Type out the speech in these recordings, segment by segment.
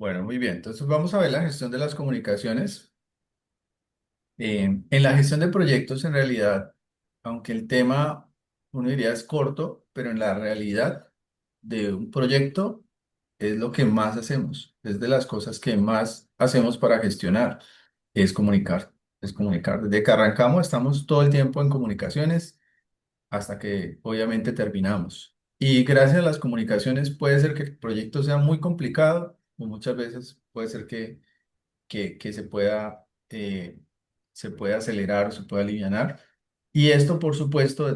Bueno, muy bien. Entonces vamos a ver la gestión de las comunicaciones. En la gestión de proyectos, en realidad, aunque el tema, uno diría es corto, pero en la realidad de un proyecto es lo que más hacemos. Es de las cosas que más hacemos para gestionar, es comunicar. Es comunicar. Desde que arrancamos estamos todo el tiempo en comunicaciones hasta que obviamente terminamos. Y gracias a las comunicaciones puede ser que el proyecto sea muy complicado o muchas veces puede ser que se pueda acelerar o se pueda alivianar. Y esto, por supuesto,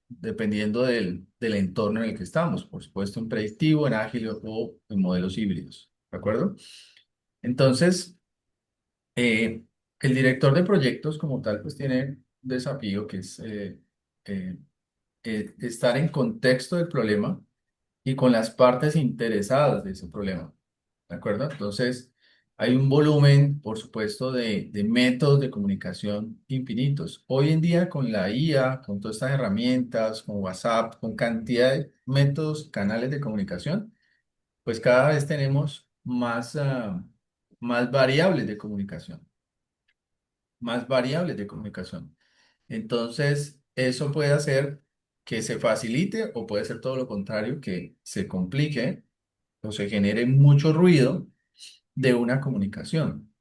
dependiendo del entorno en el que estamos, por supuesto, en predictivo, en ágil o en modelos híbridos. ¿De acuerdo? Entonces, eh, el director de proyectos como tal, pues tiene un desafío que es eh, estar en contexto del problema y con las partes interesadas de ese problema. ¿De acuerdo? Entonces, hay un volumen, por supuesto, de métodos de comunicación infinitos. Hoy en día, con la IA, con todas estas herramientas, con WhatsApp, con cantidad de métodos, canales de comunicación, pues cada vez tenemos más variables de comunicación, más variables de comunicación. Entonces, eso puede hacer que se facilite o puede ser todo lo contrario, que se complique o se genere mucho ruido de una comunicación.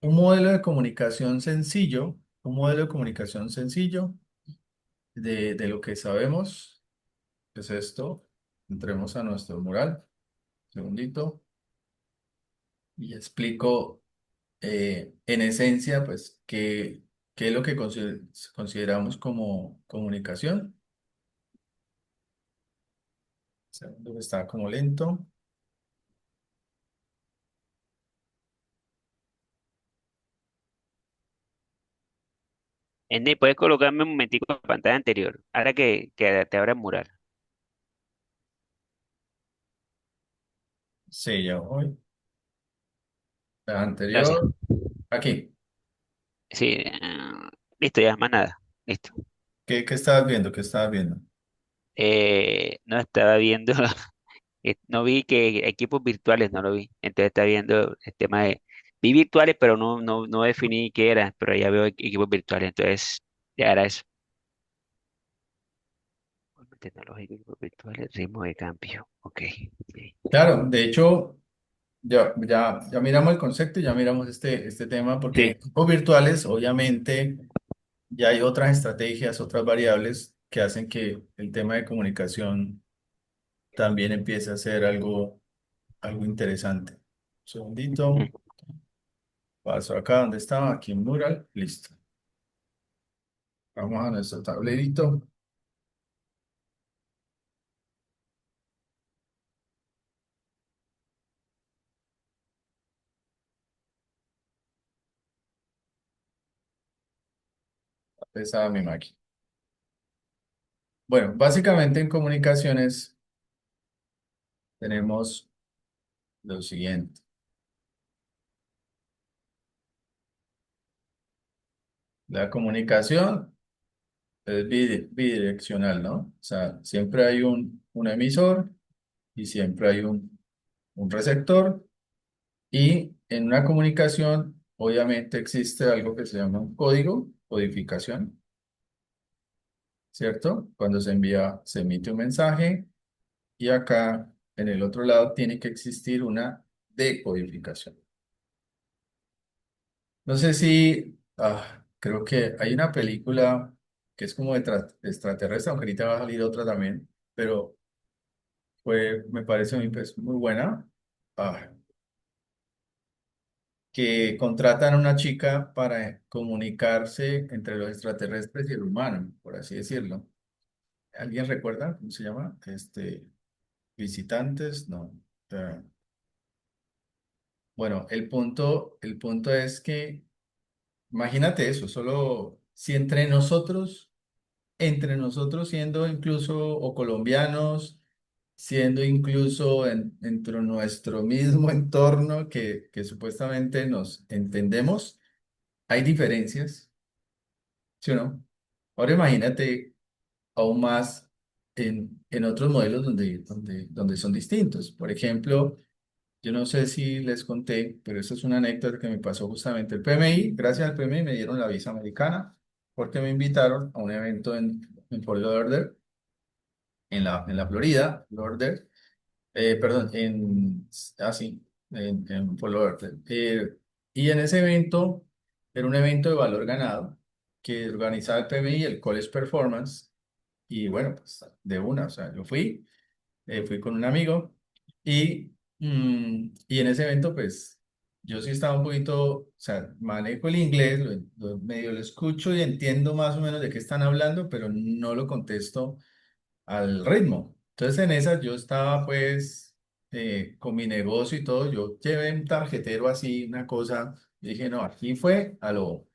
Un modelo de comunicación sencillo, un modelo de comunicación sencillo de lo que sabemos es esto. Entremos a nuestro mural, segundito, y explico en esencia, pues, qué es lo que consideramos como comunicación. Segundo, que está como lento. Ende, puedes colocarme un momentico en la pantalla anterior, ahora que te abra el mural. Sí, ya voy. La Gracias. anterior, aquí. Sí, listo, ya, más nada. Listo. ¿Qué estabas viendo? ¿Qué estabas viendo? No estaba viendo, no vi que equipos virtuales, no lo vi. Entonces estaba viendo el tema de, vi virtuales, pero no definí qué era, pero ya veo equipos virtuales, entonces ya era eso. Tecnológico, equipos virtuales, ritmo de cambio. Ok. Sí. Claro, de hecho, ya miramos el concepto, ya miramos este tema, porque en Sí. equipos virtuales, obviamente, ya hay otras estrategias, otras variables que hacen que el tema de comunicación también empiece a ser algo interesante. Un segundito, Ujú. paso acá donde estaba, aquí en Mural, listo. Vamos a nuestro tablerito. Pesada mi máquina. Bueno, básicamente en comunicaciones tenemos lo siguiente. La comunicación es bidireccional, ¿no? O sea, siempre hay un emisor y siempre hay un receptor. Y en una comunicación, obviamente, existe algo que se llama un código, codificación, ¿cierto? Cuando se envía, se emite un mensaje y acá, en el otro lado, tiene que existir una decodificación. No sé si, creo que hay una película que es como de extraterrestre, aunque ahorita va a salir otra también, pero me parece a mí, pues, muy buena, ah, que contratan a una chica para comunicarse entre los extraterrestres y el humano, por así decirlo. ¿Alguien recuerda cómo se llama? Visitantes, no. Bueno, el punto es que, imagínate eso, solo si entre nosotros siendo incluso o colombianos, siendo incluso dentro de nuestro mismo entorno que supuestamente nos entendemos, hay diferencias, ¿sí o no? Ahora imagínate aún más en otros modelos donde son distintos. Por ejemplo, yo no sé si les conté, pero esta es una anécdota que me pasó justamente. El PMI, gracias al PMI me dieron la visa americana porque me invitaron a un evento en Fort Lauderdale, en la Florida, Lauderdale, perdón, sí, en Fort Lauderdale. Y en ese evento, era un evento de valor ganado que organizaba el PMI, el College Performance, y bueno, pues de una, o sea, yo fui con un amigo y en ese evento, pues yo sí estaba un poquito, o sea, manejo el inglés, medio lo escucho y entiendo más o menos de qué están hablando, pero no lo contesto al ritmo. Entonces en esas yo estaba pues con mi negocio y todo, yo llevé un tarjetero así, una cosa, dije, no, aquí fue a lo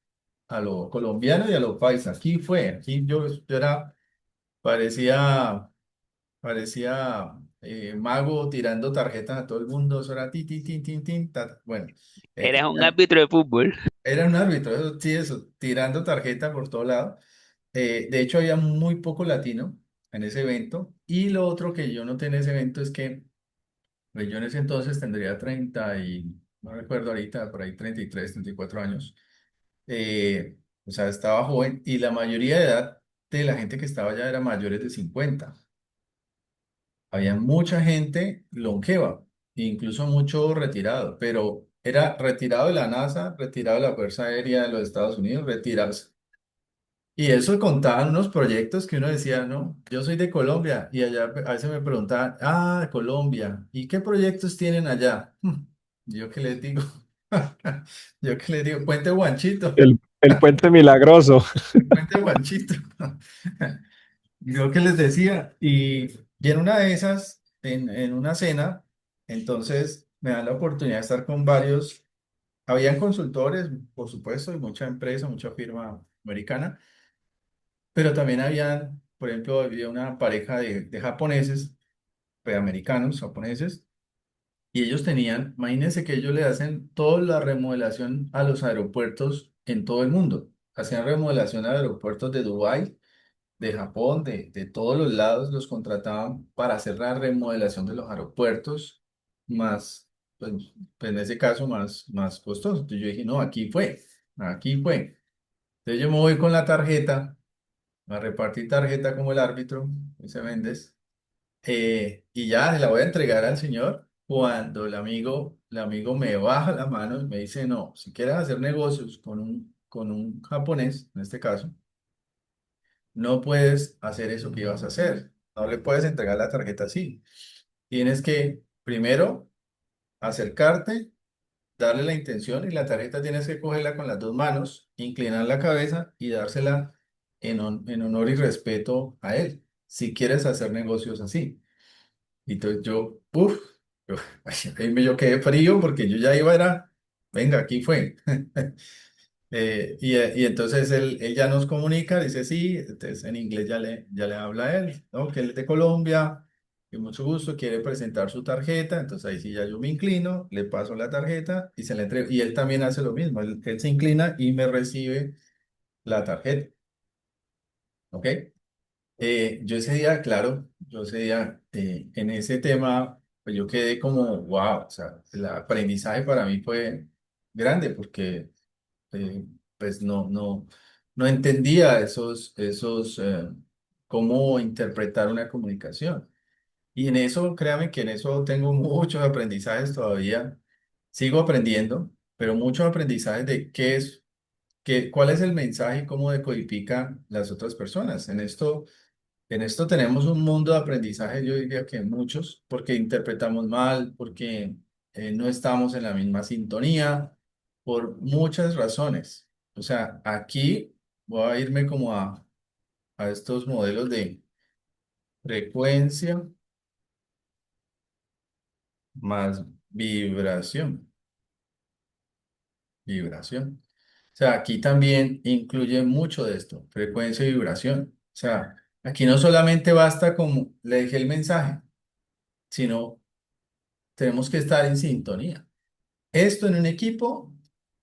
colombiano y a lo paisa, aquí fue, aquí yo era, parecía mago tirando tarjetas a todo el mundo, eso era ti, ti, tin, tin, tin, ta. Bueno, Eres un árbitro de fútbol. era un árbitro, eso, sí, eso, tirando tarjetas por todo lado. De hecho, había muy poco latino en ese evento. Y lo otro que yo noté en ese evento es que pues, yo en ese entonces tendría 30 y, no recuerdo ahorita, por ahí 33, 34 años. O sea, estaba joven y la mayoría de edad de la gente que estaba allá era mayores de 50. Había mucha gente longeva, incluso mucho retirado, pero era retirado de la NASA, retirado de la Fuerza Aérea de los Estados Unidos, retirados. Y eso contaban unos proyectos que uno decía, no, yo soy de Colombia y allá a veces me preguntaban, Colombia, ¿y qué proyectos tienen allá? Yo qué les digo, yo qué les digo, Puente Guanchito, El puente milagroso. Puente Guanchito. Yo que les decía, y en una de esas, en una cena, entonces me dan la oportunidad de estar con varios, habían consultores, por supuesto, y mucha empresa, mucha firma americana, pero también habían, por ejemplo, había una pareja de japoneses, pues, americanos, japoneses, y ellos tenían, imagínense que ellos le hacen toda la remodelación a los aeropuertos en todo el mundo. Hacían remodelación a aeropuertos de Dubái, de Japón, de todos los lados los contrataban para hacer la remodelación de los aeropuertos más, pues, pues en ese caso más costoso. Entonces yo dije, no, aquí fue, aquí fue. Entonces yo me voy con la tarjeta, a repartir tarjeta como el árbitro, ese Méndez, y ya se la voy a entregar al señor cuando el amigo me baja la mano y me dice, no, si quieres hacer negocios con un japonés, en este caso, no puedes hacer eso que ibas a hacer. No le puedes entregar la tarjeta así. Tienes que primero acercarte, darle la intención y la tarjeta tienes que cogerla con las dos manos, inclinar la cabeza y dársela en honor y respeto a él, si quieres hacer negocios así. Y entonces yo, uff, yo, yo quedé frío porque yo ya iba, venga, aquí fue. Y entonces él ya nos comunica, dice sí, entonces en inglés ya le habla a él, ¿no? Que él es de Colombia, que mucho gusto, quiere presentar su tarjeta, entonces ahí sí ya yo me inclino, le paso la tarjeta y se la entrego. Y él también hace lo mismo, él se inclina y me recibe la tarjeta, ¿ok? Yo ese día, claro, yo ese día en ese tema, pues yo quedé como, wow, o sea, el aprendizaje para mí fue grande porque eh, pues no entendía cómo interpretar una comunicación. Y en eso, créame que en eso tengo muchos aprendizajes todavía. Sigo aprendiendo, pero muchos aprendizajes de cuál es el mensaje y cómo decodifican las otras personas. En esto tenemos un mundo de aprendizaje, yo diría que muchos, porque interpretamos mal, porque no estamos en la misma sintonía, por muchas razones. O sea, aquí voy a irme como a estos modelos de frecuencia más vibración, vibración. O sea, aquí también incluye mucho de esto, frecuencia y vibración. O sea, aquí no solamente basta como le dejé el mensaje, sino tenemos que estar en sintonía. Esto en un equipo,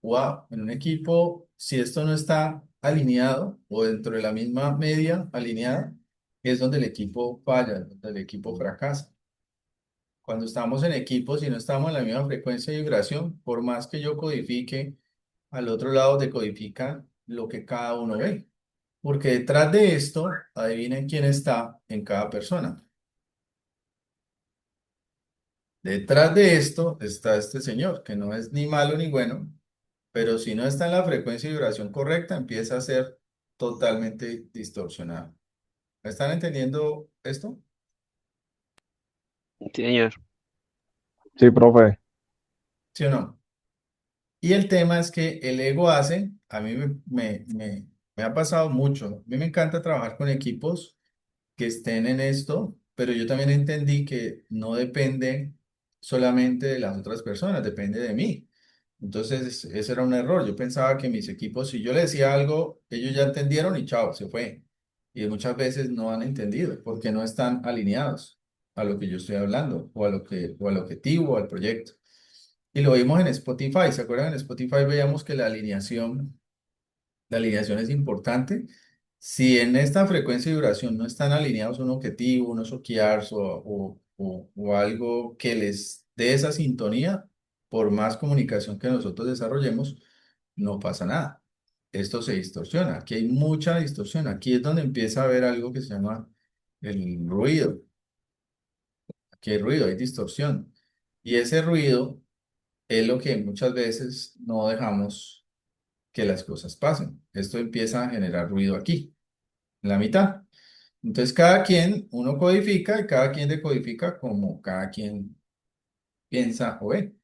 wow, en un equipo, si esto no está alineado o dentro de la misma media alineada, es donde el equipo falla, donde el equipo fracasa. cuando estamos en equipos y no estamos en la misma frecuencia de vibración, por más que yo codifique, al otro lado decodifica lo que cada uno ve. Porque detrás de esto, adivinen quién está en cada persona. Detrás de esto está este señor, que no es ni malo ni bueno, pero si no está en la frecuencia de vibración correcta, empieza a ser totalmente distorsionado. ¿Están entendiendo esto? Sí, señor. Sí, profe. ¿Sí o no? Y el tema es que el ego hace, a mí me ha pasado mucho. A mí me encanta trabajar con equipos que estén en esto, pero yo también entendí que no depende solamente de las otras personas, depende de mí. Entonces, ese era un error. Yo pensaba que mis equipos, si yo le decía algo, ellos ya entendieron y chao, se fue. Y muchas veces no han entendido porque no están alineados a lo que yo estoy hablando o a lo que, o al objetivo o al proyecto. Y lo vimos en Spotify. ¿Se acuerdan? En Spotify veíamos que la alineación es importante. Si en esta frecuencia y duración no están alineados un objetivo, unos OKRs o algo que les dé esa sintonía, por más comunicación que nosotros desarrollemos, no pasa nada. Esto se distorsiona. Aquí hay mucha distorsión. Aquí es donde empieza a haber algo que se llama el ruido. Aquí hay ruido, hay distorsión. Y ese ruido es lo que muchas veces no dejamos que las cosas pasen. Esto empieza a generar ruido aquí, en la mitad. Entonces, cada quien, uno codifica y cada quien decodifica como cada quien piensa o ve.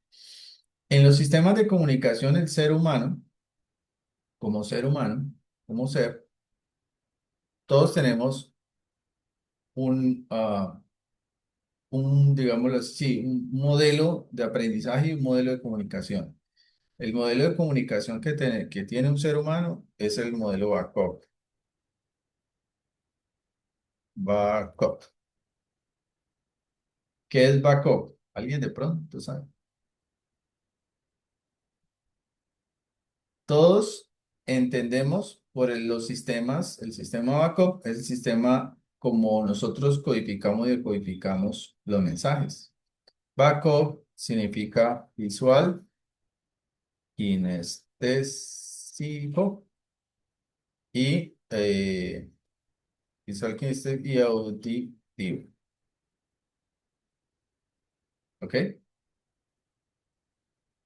En los sistemas de comunicación, el ser humano, como ser, todos tenemos digámoslo así, un modelo de aprendizaje y un modelo de comunicación. El modelo de comunicación que tiene un ser humano es el modelo BACOP. BACOP. ¿Qué es backup? ¿Alguien de pronto sabe? Todos entendemos los sistemas, el sistema backup es el sistema como nosotros codificamos y decodificamos los mensajes. Backup significa visual, kinestésico y visual, kinestésico y auditivo. ¿Ok?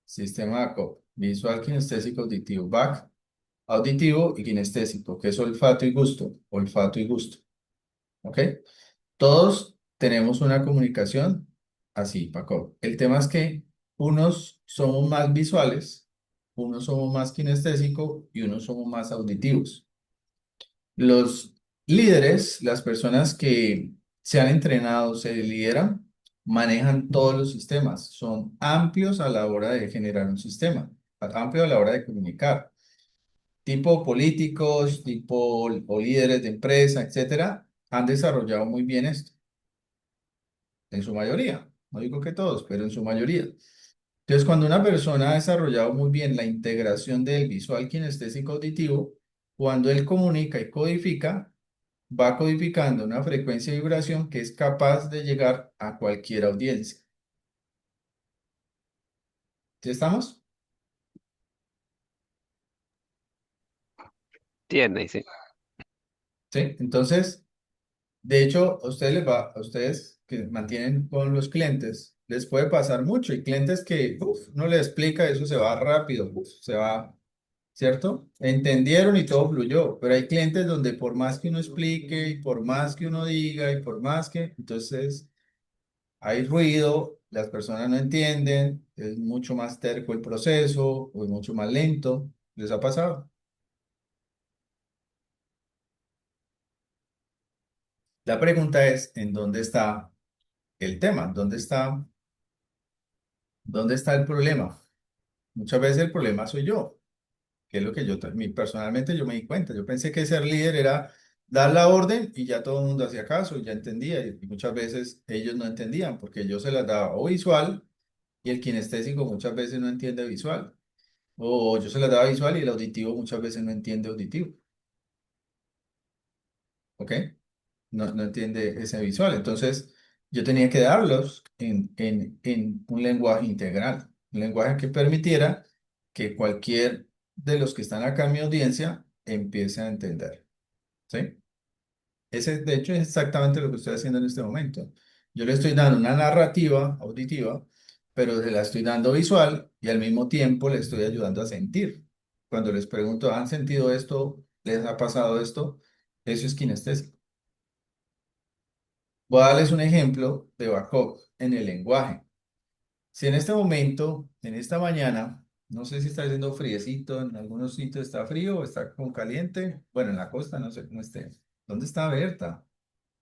Sistema backup, visual, kinestésico, auditivo. Back, auditivo y kinestésico, que es olfato y gusto, olfato y gusto. ¿Ok? Todos tenemos una comunicación así, Paco. El tema es que unos somos más visuales, unos somos más kinestésicos y unos somos más auditivos. Los líderes, las personas que se han entrenado, se lideran, manejan todos los sistemas, son amplios a la hora de generar un sistema, amplios a la hora de comunicar. Tipo políticos, tipo o líderes de empresa, etcétera, han desarrollado muy bien esto, en su mayoría. No digo que todos, pero en su mayoría. Entonces, cuando una persona ha desarrollado muy bien la integración del visual kinestésico auditivo, cuando él comunica y codifica, va codificando una frecuencia de vibración que es capaz de llegar a cualquier audiencia. ¿Sí estamos? Entiende, sí. Sí. Entonces, de hecho, a ustedes que mantienen con los clientes, les puede pasar mucho. Y clientes que no le explica, eso se va rápido, se va, ¿cierto? Entendieron y todo fluyó. Pero hay clientes donde por más que uno explique y por más que uno diga y por más que, entonces hay ruido, las personas no entienden, es mucho más terco el proceso o es mucho más lento. ¿Les ha pasado? La pregunta es, ¿en dónde está el tema? ¿Dónde está el problema? Muchas veces el problema soy yo, que es lo que personalmente yo me di cuenta. Yo pensé que ser líder era dar la orden y ya todo el mundo hacía caso y ya entendía. Y muchas veces ellos no entendían porque yo se las daba o visual y el kinestésico muchas veces no entiende visual. O yo se las daba visual y el auditivo muchas veces no entiende auditivo. ¿Ok? No entiende ese visual. Entonces, yo tenía que darlos en un lenguaje integral, un lenguaje que permitiera que cualquier de los que están acá en mi audiencia empiece a entender, ¿sí? Ese, de hecho, es exactamente lo que estoy haciendo en este momento. Yo le estoy dando una narrativa auditiva, pero se la estoy dando visual y al mismo tiempo le estoy ayudando a sentir. Cuando les pregunto, ¿han sentido esto? ¿Les ha pasado esto? Eso es kinestésico. Voy a darles un ejemplo de Backup en el lenguaje. Si en este momento, en esta mañana, no sé si está haciendo friecito, en algunos sitios está frío o está como caliente, bueno, en la costa no sé cómo esté. ¿Dónde está Berta?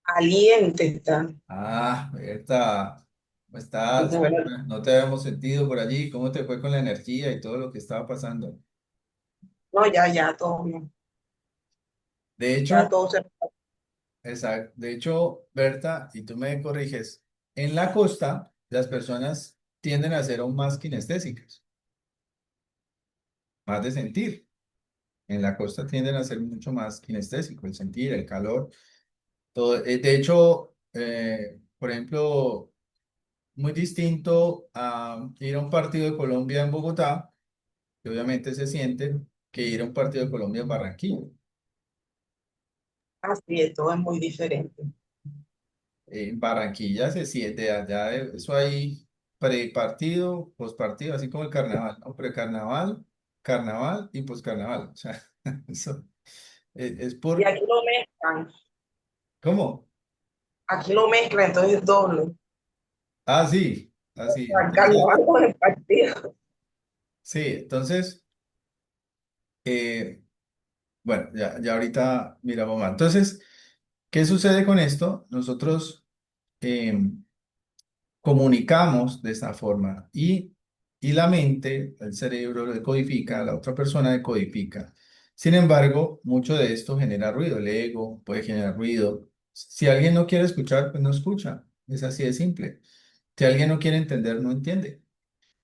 Caliente está. Ah, Berta, ¿cómo De estás? verdad. No te habíamos sentido por allí. ¿Cómo te fue con la energía y todo lo que estaba pasando? No, ya, todo bien. De Ya hecho, todo se... exacto, de hecho, Berta, y tú me corriges, en la costa las personas tienden a ser aún más kinestésicas, más de sentir. En la costa tienden a ser mucho más kinestésicos, el sentir, el calor, todo. De hecho, por ejemplo, muy distinto a ir a un partido de Colombia en Bogotá, que obviamente se siente, que ir a un partido de Colombia en Barranquilla. Así es, todo es muy diferente. En Barranquilla se siente, allá eso hay pre-partido, post-partido, así como el carnaval, ¿no? Pre-carnaval, carnaval y post-carnaval. O sea, eso es Y por... aquí lo mezclan. ¿Cómo? Aquí lo mezclan, entonces es doble. Ah, sí, así. Al Entonces, carnaval con el partido. sí, entonces, eh, bueno, ya ahorita miramos más. Entonces, ¿qué sucede con esto? Nosotros comunicamos de esta forma y la mente, el cerebro lo decodifica, la otra persona decodifica. Sin embargo, mucho de esto genera ruido, el ego puede generar ruido. Si alguien no quiere escuchar, pues no escucha. Es así de simple. Si alguien no quiere entender, no entiende.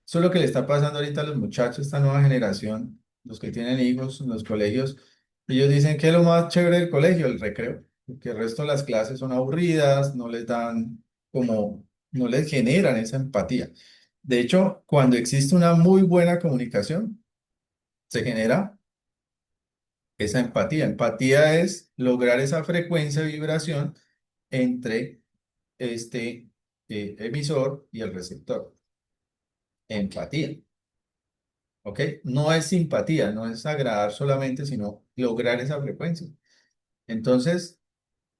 Eso es lo que le está pasando ahorita a los muchachos, esta nueva generación, los que tienen hijos en los colegios. Ellos dicen que es lo más chévere del colegio, el recreo, porque el resto de las clases son aburridas, no les dan como, no les generan esa empatía. De hecho, cuando existe una muy buena comunicación, se genera esa empatía. Empatía es lograr esa frecuencia de vibración entre este emisor y el receptor. Empatía. ¿Ok? No es simpatía, no es agradar solamente, sino lograr esa frecuencia. Entonces,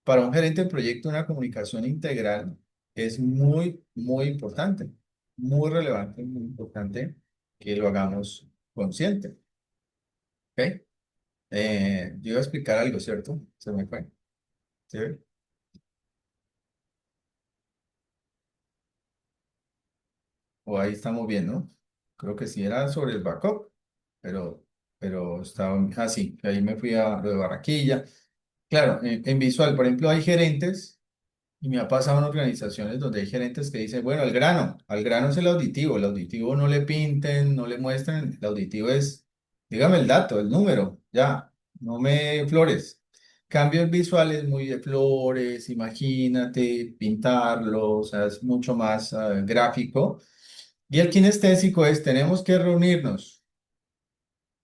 para un gerente de proyecto, una comunicación integral es muy importante, muy relevante, muy importante que lo hagamos consciente. ¿Ok? Yo iba a explicar algo, ¿cierto? Se me fue. ¿Sí? O ahí estamos bien, ¿no? Creo que sí era sobre el backup, pero, pero estaba así, ahí me fui a lo de Barranquilla. Claro, en visual, por ejemplo, hay gerentes, y me ha pasado en organizaciones donde hay gerentes que dicen, bueno, al grano es el auditivo no le pinten, no le muestren, el auditivo es, dígame el dato, el número, ya, no me flores. Cambios visuales muy de flores, imagínate, pintarlo, o sea, es mucho más gráfico. Y el kinestésico es, tenemos que reunirnos.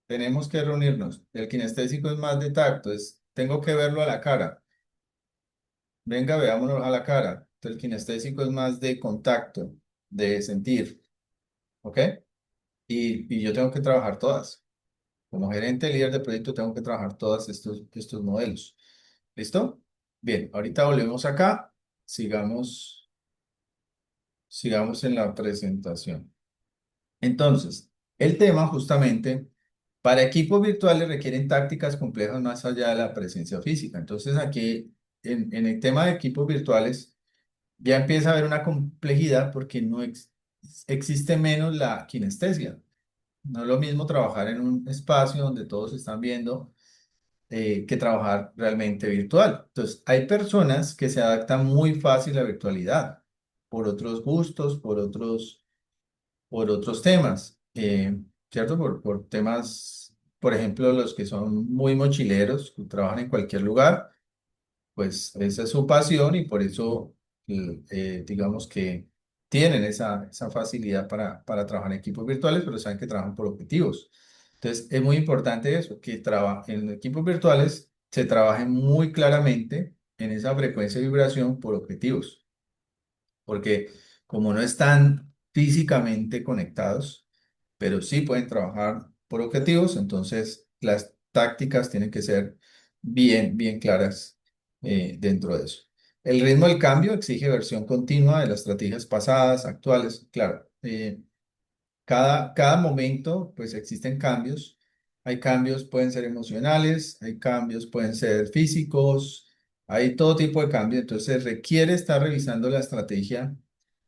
El kinestésico es más de tacto, es, tengo que verlo a la cara. Venga, veámonos a la cara. El kinestésico es más de contacto, de sentir, ¿ok? Y yo tengo que trabajar todas. Como gerente, líder de proyecto, tengo que trabajar todos estos modelos. ¿Listo? Bien, ahorita volvemos acá. Sigamos, sigamos en la presentación. Entonces, el tema justamente, para equipos virtuales requieren tácticas complejas más allá de la presencia física. Entonces, aquí, en el tema de equipos virtuales, ya empieza a haber una complejidad porque no existe menos la kinestesia. No es lo mismo trabajar en un espacio donde todos están viendo que trabajar realmente virtual. Entonces, hay personas que se adaptan muy fácil a la virtualidad por otros gustos, por otros temas, ¿cierto? Por temas, por ejemplo, los que son muy mochileros, que trabajan en cualquier lugar, pues esa es su pasión y por eso digamos que tienen esa facilidad para trabajar en equipos virtuales, pero saben que trabajan por objetivos. Entonces, es muy importante eso, que en equipos virtuales se trabaje muy claramente en esa frecuencia de vibración por objetivos, porque como no están físicamente conectados, pero sí pueden trabajar por objetivos, entonces las tácticas tienen que ser bien claras dentro de eso. El ritmo del cambio exige versión continua de las estrategias pasadas, actuales, claro. Cada momento, pues existen cambios. Hay cambios, pueden ser emocionales, hay cambios, pueden ser físicos, hay todo tipo de cambios. Entonces requiere estar revisando la estrategia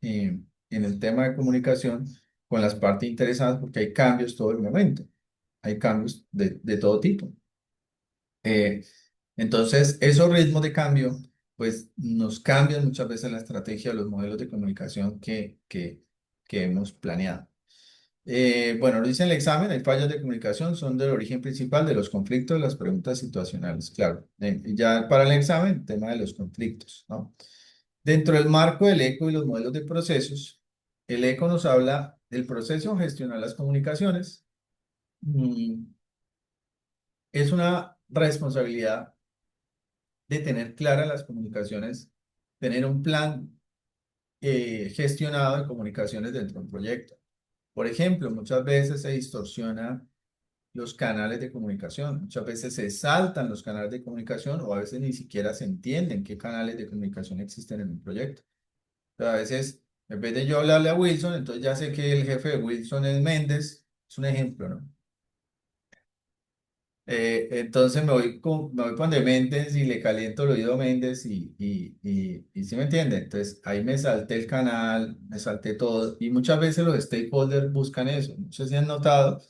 en el tema de comunicación con las partes interesadas porque hay cambios todo el momento. Hay cambios de todo tipo. Eh, entonces, esos ritmos de cambio, pues nos cambian muchas veces la estrategia, los modelos de comunicación que hemos planeado. Bueno, lo dice en el examen, hay fallas de comunicación son del origen principal de los conflictos, las preguntas situacionales. Claro, ya para el examen, el tema de los conflictos, ¿no? Dentro del marco del ECO y los modelos de procesos, el ECO nos habla del proceso de gestionar las comunicaciones. Mm, Es una responsabilidad de tener claras las comunicaciones, tener un plan gestionado de comunicaciones dentro de un proyecto. Por ejemplo, muchas veces se distorsiona los canales de comunicación. Muchas veces se saltan los canales de comunicación o a veces ni siquiera se entienden qué canales de comunicación existen en un proyecto. O sea, a veces, en vez de yo hablarle a Wilson, entonces ya sé que el jefe de Wilson es Méndez. Es un ejemplo, ¿no? Entonces me voy con de Méndez y le caliento el oído a Méndez y ¿sí me entiende? Entonces ahí me salté el canal, me salté todo y muchas veces los stakeholders buscan eso. No sé si han notado,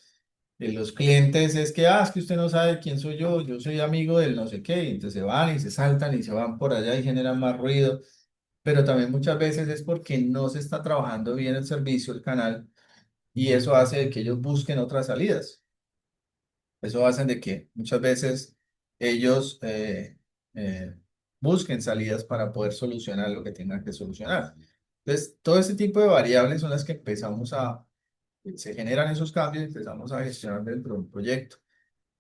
los clientes es que, es que usted no sabe quién soy yo soy amigo del no sé qué, y entonces se van y se saltan y se van por allá y generan más ruido, pero también muchas veces es porque no se está trabajando bien el servicio, el canal, y eso hace de que ellos busquen otras salidas. Eso hacen de que muchas veces ellos eh, busquen salidas para poder solucionar lo que tengan que solucionar. Entonces, todo ese tipo de variables son las que se generan esos cambios y empezamos a gestionar dentro de un proyecto.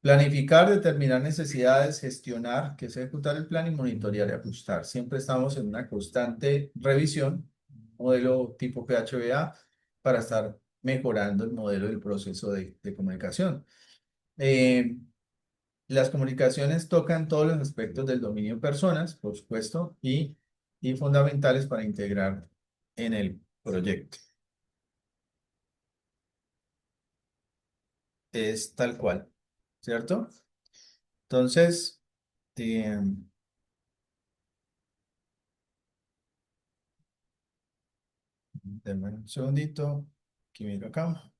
Planificar, determinar necesidades, gestionar, que es ejecutar el plan y monitorear y ajustar. Siempre estamos en una constante revisión, modelo tipo PHBA, para estar mejorando el modelo del proceso de comunicación. Eh, las comunicaciones tocan todos los aspectos del dominio personas, por supuesto, y fundamentales para integrar en el proyecto. Es tal cual, ¿cierto? Entonces, eh, denme un segundito, aquí miro acá.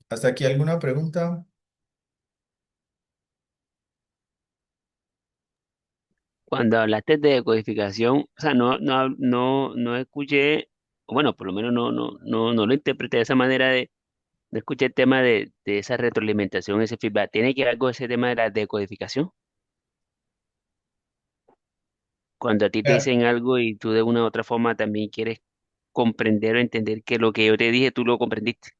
¿Hasta aquí alguna pregunta? Cuando hablaste de decodificación, o sea, no escuché, o bueno, por lo menos no lo interpreté de esa manera no escuché el tema de esa retroalimentación, ese feedback. ¿Tiene que ver algo ese tema de la decodificación? Cuando a ti te Claro. dicen algo y tú de una u otra forma también quieres comprender o entender que lo que yo te dije tú lo comprendiste.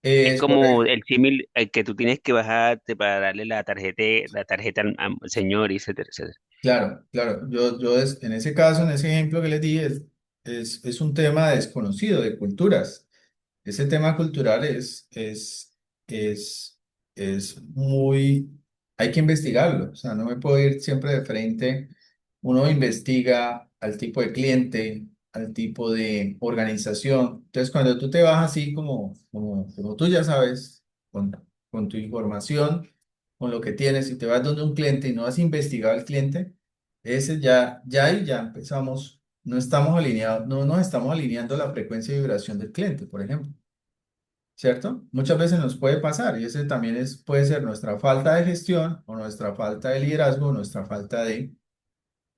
Es Es como correcto. el símil el que tú tienes que bajarte para darle la tarjeta al señor, y etcétera, etcétera. Claro, claro. En ese caso, en ese ejemplo que les di, es un tema desconocido de culturas. Ese tema cultural es, es muy, hay que investigarlo. O sea, no me puedo ir siempre de frente. Uno investiga al tipo de cliente, al tipo de organización. Entonces, cuando tú te vas así como tú ya sabes, con tu información, con lo que tienes, y te vas donde un cliente y no has investigado al cliente, ese ya ahí ya empezamos, no estamos alineados, no nos estamos alineando a la frecuencia de vibración del cliente, por ejemplo. ¿Cierto? Muchas veces nos puede pasar y ese también puede ser nuestra falta de gestión o nuestra falta de liderazgo, o nuestra falta de,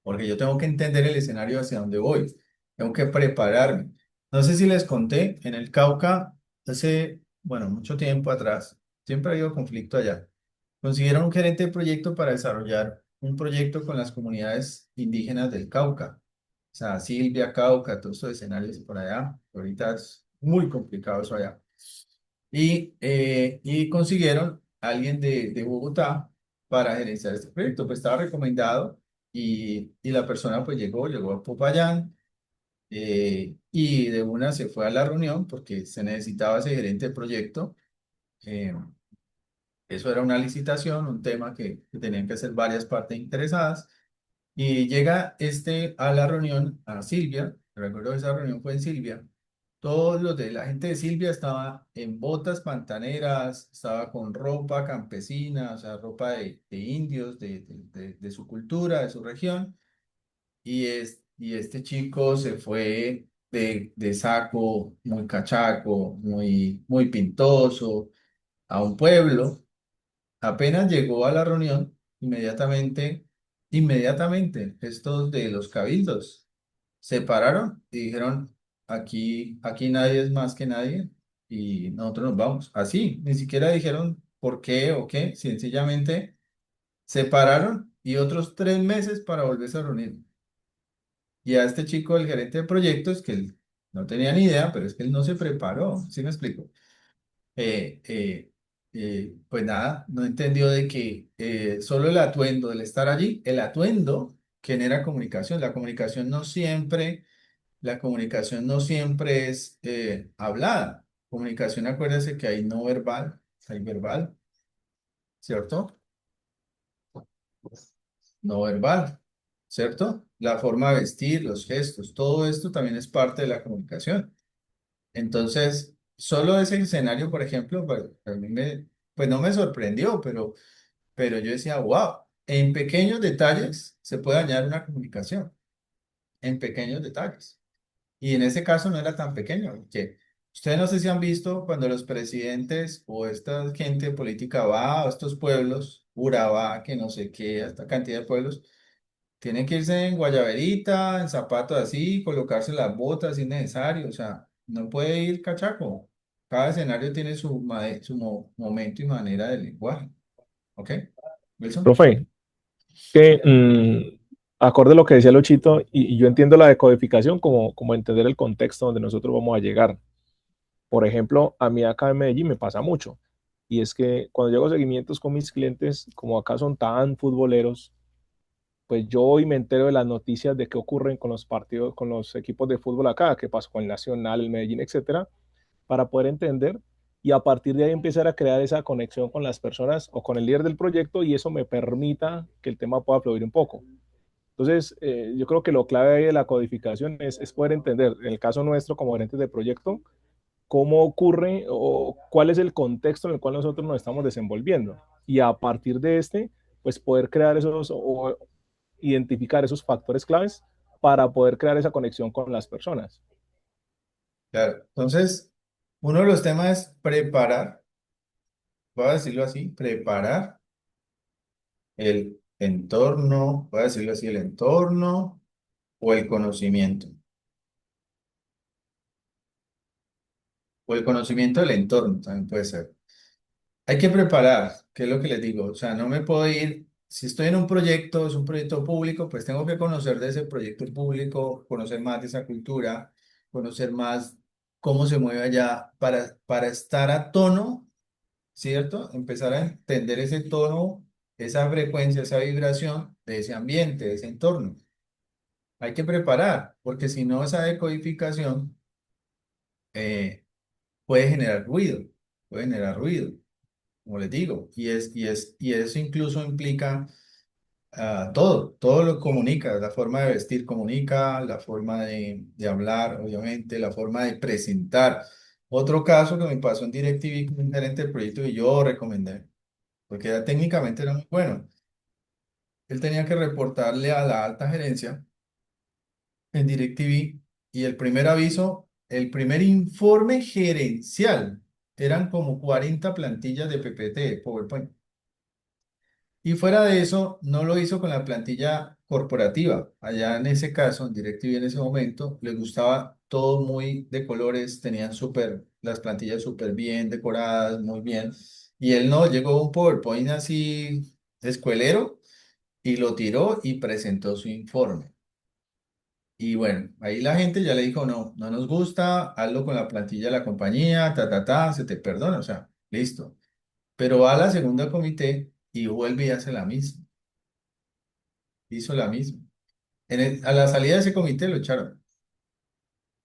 porque yo tengo que entender el escenario hacia dónde voy, tengo que prepararme. No sé si les conté, en el Cauca, hace, bueno, mucho tiempo atrás, siempre ha habido conflicto allá. Consiguieron un gerente de proyecto para desarrollar un proyecto con las comunidades indígenas del Cauca. O sea, Silvia, Cauca, todos estos escenarios por allá. Ahorita es muy complicado eso allá. Y consiguieron a alguien de Bogotá para gerenciar este proyecto. Pues estaba recomendado y la persona pues llegó a Popayán y de una se fue a la reunión porque se necesitaba ese gerente de proyecto. Eh, Eso era una licitación, un tema que tenían que hacer varias partes interesadas. Y llega a la reunión, a Silvia, recuerdo que esa reunión fue en Silvia, todos los de la gente de Silvia estaba en botas pantaneras, estaba con ropa campesina, o sea, ropa de indios, de su cultura, de su región, y este chico se fue de saco, muy cachaco, muy pintoso, a un pueblo. Apenas llegó a la reunión, inmediatamente, estos de los cabildos se pararon y dijeron, aquí nadie es más que nadie y nosotros nos vamos. Así, ni siquiera dijeron por qué o qué, sencillamente se pararon y otros 3 meses para volverse a reunir. Y a este chico, el gerente de proyectos, que él no tenía ni idea, pero es que él no se preparó, ¿sí me explico? eh, eh, pues nada, no entendió de que solo el atuendo, el estar allí, el atuendo genera comunicación. La comunicación no siempre es hablada. Comunicación, acuérdense que hay no verbal, hay verbal, ¿cierto? No verbal, ¿cierto? La forma de vestir, los gestos, todo esto también es parte de la comunicación. Entonces, solo ese escenario, por ejemplo, pues, a mí pues no me sorprendió, pero yo decía, wow, en pequeños detalles se puede dañar una comunicación, en pequeños detalles. Y en ese caso no era tan pequeño, porque ustedes no sé si han visto cuando los presidentes o esta gente política va a estos pueblos, Urabá, que no sé qué, a esta cantidad de pueblos, tienen que irse en guayaberita, en zapatos así, colocarse las botas si es necesario, o sea, no puede ir cachaco. Cada escenario tiene su momento y manera de lenguaje, ¿ok? Wilson. Profe, que acorde a lo que decía Luchito, y yo entiendo la decodificación como entender el contexto donde nosotros vamos a llegar. Por ejemplo, a mí acá en Medellín me pasa mucho. Y es que cuando yo hago seguimientos con mis clientes, como acá son tan futboleros, pues yo hoy me entero de las noticias de qué ocurren con los partidos, con los equipos de fútbol acá, qué pasó con el Nacional, el Medellín, etcétera, para poder entender y a partir de ahí empezar a crear esa conexión con las personas o con el líder del proyecto y eso me permita que el tema pueda fluir un poco. Entonces, yo creo que lo clave ahí de la codificación es poder entender, en el caso nuestro como gerentes de proyecto, cómo ocurre o cuál es el contexto en el cual nosotros nos estamos desenvolviendo. Y a partir de pues poder crear esos o identificar esos factores claves para poder crear esa conexión con las personas. Claro. Entonces, uno de los temas es preparar, voy a decirlo así, preparar el entorno, voy a decirlo así, el entorno o el conocimiento, o el conocimiento del entorno también puede ser. Hay que preparar, ¿qué es lo que les digo? O sea, no me puedo ir, si estoy en un proyecto, es un proyecto público, pues tengo que conocer de ese proyecto público, conocer más de esa cultura, conocer más cómo se mueve allá para estar a tono, ¿cierto? Empezar a entender ese tono, esa frecuencia, esa vibración de ese ambiente, de ese entorno. Hay que preparar, porque si no, esa decodificación eh, puede generar ruido, como les digo, y eso incluso implica todo lo comunica, la forma de vestir comunica, la forma de hablar, obviamente, la forma de presentar. Otro caso que me pasó en DirecTV con un gerente del proyecto y yo recomendé, porque técnicamente era muy bueno. Él tenía que reportarle a la alta gerencia en DirecTV y el primer aviso, el primer informe gerencial, eran como 40 plantillas de PPT, de PowerPoint. Y fuera de eso, no lo hizo con la plantilla corporativa. Allá en ese caso, en DirecTV en ese momento, les gustaba todo muy de colores, tenían las plantillas súper bien decoradas, muy bien. Y él no, llegó un PowerPoint así escuelero y lo tiró y presentó su informe. Y bueno, ahí la gente ya le dijo, no, no nos gusta, hazlo con la plantilla de la compañía, se te perdona, o sea, listo. Pero va a la segunda comité y vuelve y hace la misma, hizo la misma. A la salida de ese comité lo echaron,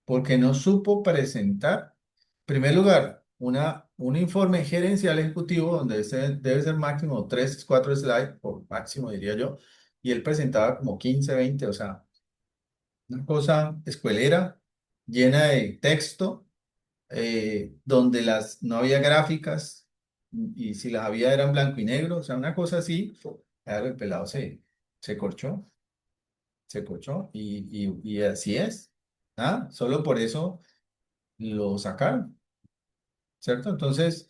porque no supo presentar, en primer lugar, un informe gerencial ejecutivo donde debe ser máximo 3, 4 slides, o máximo diría yo, y él presentaba como 15, 20, o sea, una cosa escuelera, llena de texto, donde no había gráficas, y si las había eran blanco y negro, o sea, una cosa así. Claro, el pelado se corchó, y así es. ¿Ah? Solo por eso lo sacaron. ¿Cierto? Entonces,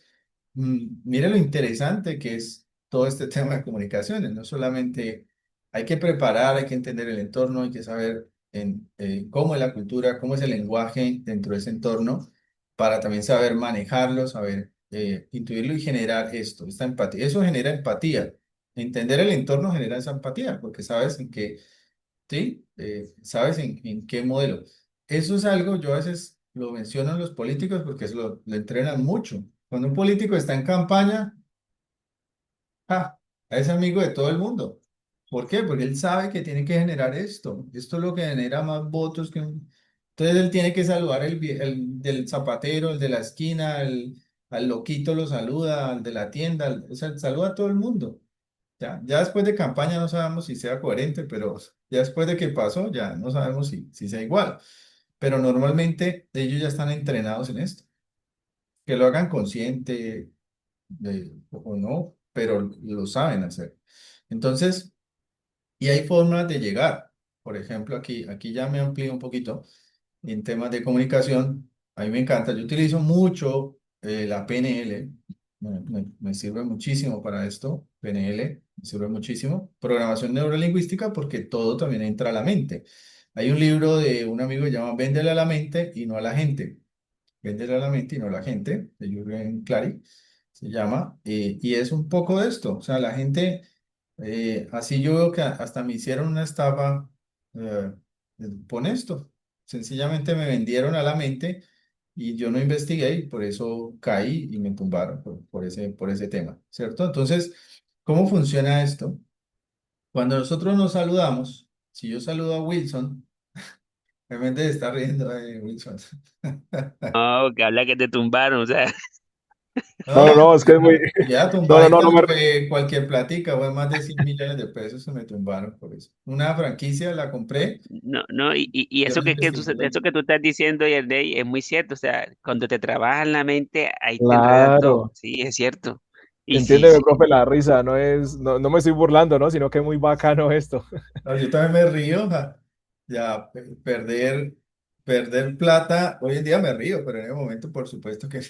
mire lo interesante que es todo este tema de comunicaciones. No solamente hay que preparar, hay que entender el entorno, hay que saber cómo es la cultura, cómo es el lenguaje dentro de ese entorno, para también saber manejarlo, saber intuirlo y generar esta empatía. Eso genera empatía. Entender el entorno genera esa empatía, porque sabes en qué. ¿Sí? ¿Sabes en qué modelo? Eso es algo, yo a veces lo menciono en los políticos porque lo entrenan mucho. Cuando un político está en campaña, ¡ja! Es amigo de todo el mundo. ¿Por qué? Porque él sabe que tiene que generar esto. Esto es lo que genera más votos Entonces él tiene que saludar el del zapatero, el de la esquina, al loquito lo saluda, al de la tienda, o sea, saluda a todo el mundo. Ya después de campaña no sabemos si sea coherente, pero ya después de que pasó, ya no sabemos si sea igual. Pero normalmente ellos ya están entrenados en esto. Que lo hagan consciente o no, pero lo saben hacer. Entonces, y hay formas de llegar. Por ejemplo, aquí ya me amplío un poquito en temas de comunicación. A mí me encanta. Yo utilizo mucho la PNL. Me sirve muchísimo para esto. PNL me sirve muchísimo. Programación neurolingüística porque todo también entra a la mente. Hay un libro de un amigo que se llama Véndele a la mente y no a la gente. Véndele a la mente y no a la gente, de Jürgen Clary se llama, y es un poco de esto. O sea, la gente, así yo veo que hasta me hicieron una estafa eh, con esto. Sencillamente me vendieron a la mente y yo no investigué y por eso caí y me tumbaron por ese tema, ¿cierto? Entonces, ¿cómo funciona esto? Cuando nosotros nos saludamos, si yo saludo a Wilson, en vez de estar riendo, Wilson. No, que habla que te tumbaron, o sea, No, no, No, no, es que es muy. ya No, no, no, tumbadita no me. fue cualquier platica, fue más de 100 millones de pesos se me tumbaron por eso. Una franquicia la compré, no, no, y yo eso no investigué. eso que tú estás diciendo, Yerday, es muy cierto, o sea, cuando te trabajan la mente, ahí te enredan todo, Claro. sí, es cierto. Y sí, Entiéndeme, sí, profe, la risa, no me estoy burlando, ¿no? Sino que es muy bacano esto. No, yo también me río, ja. Ya perder plata, hoy en día me río, pero en el momento por supuesto que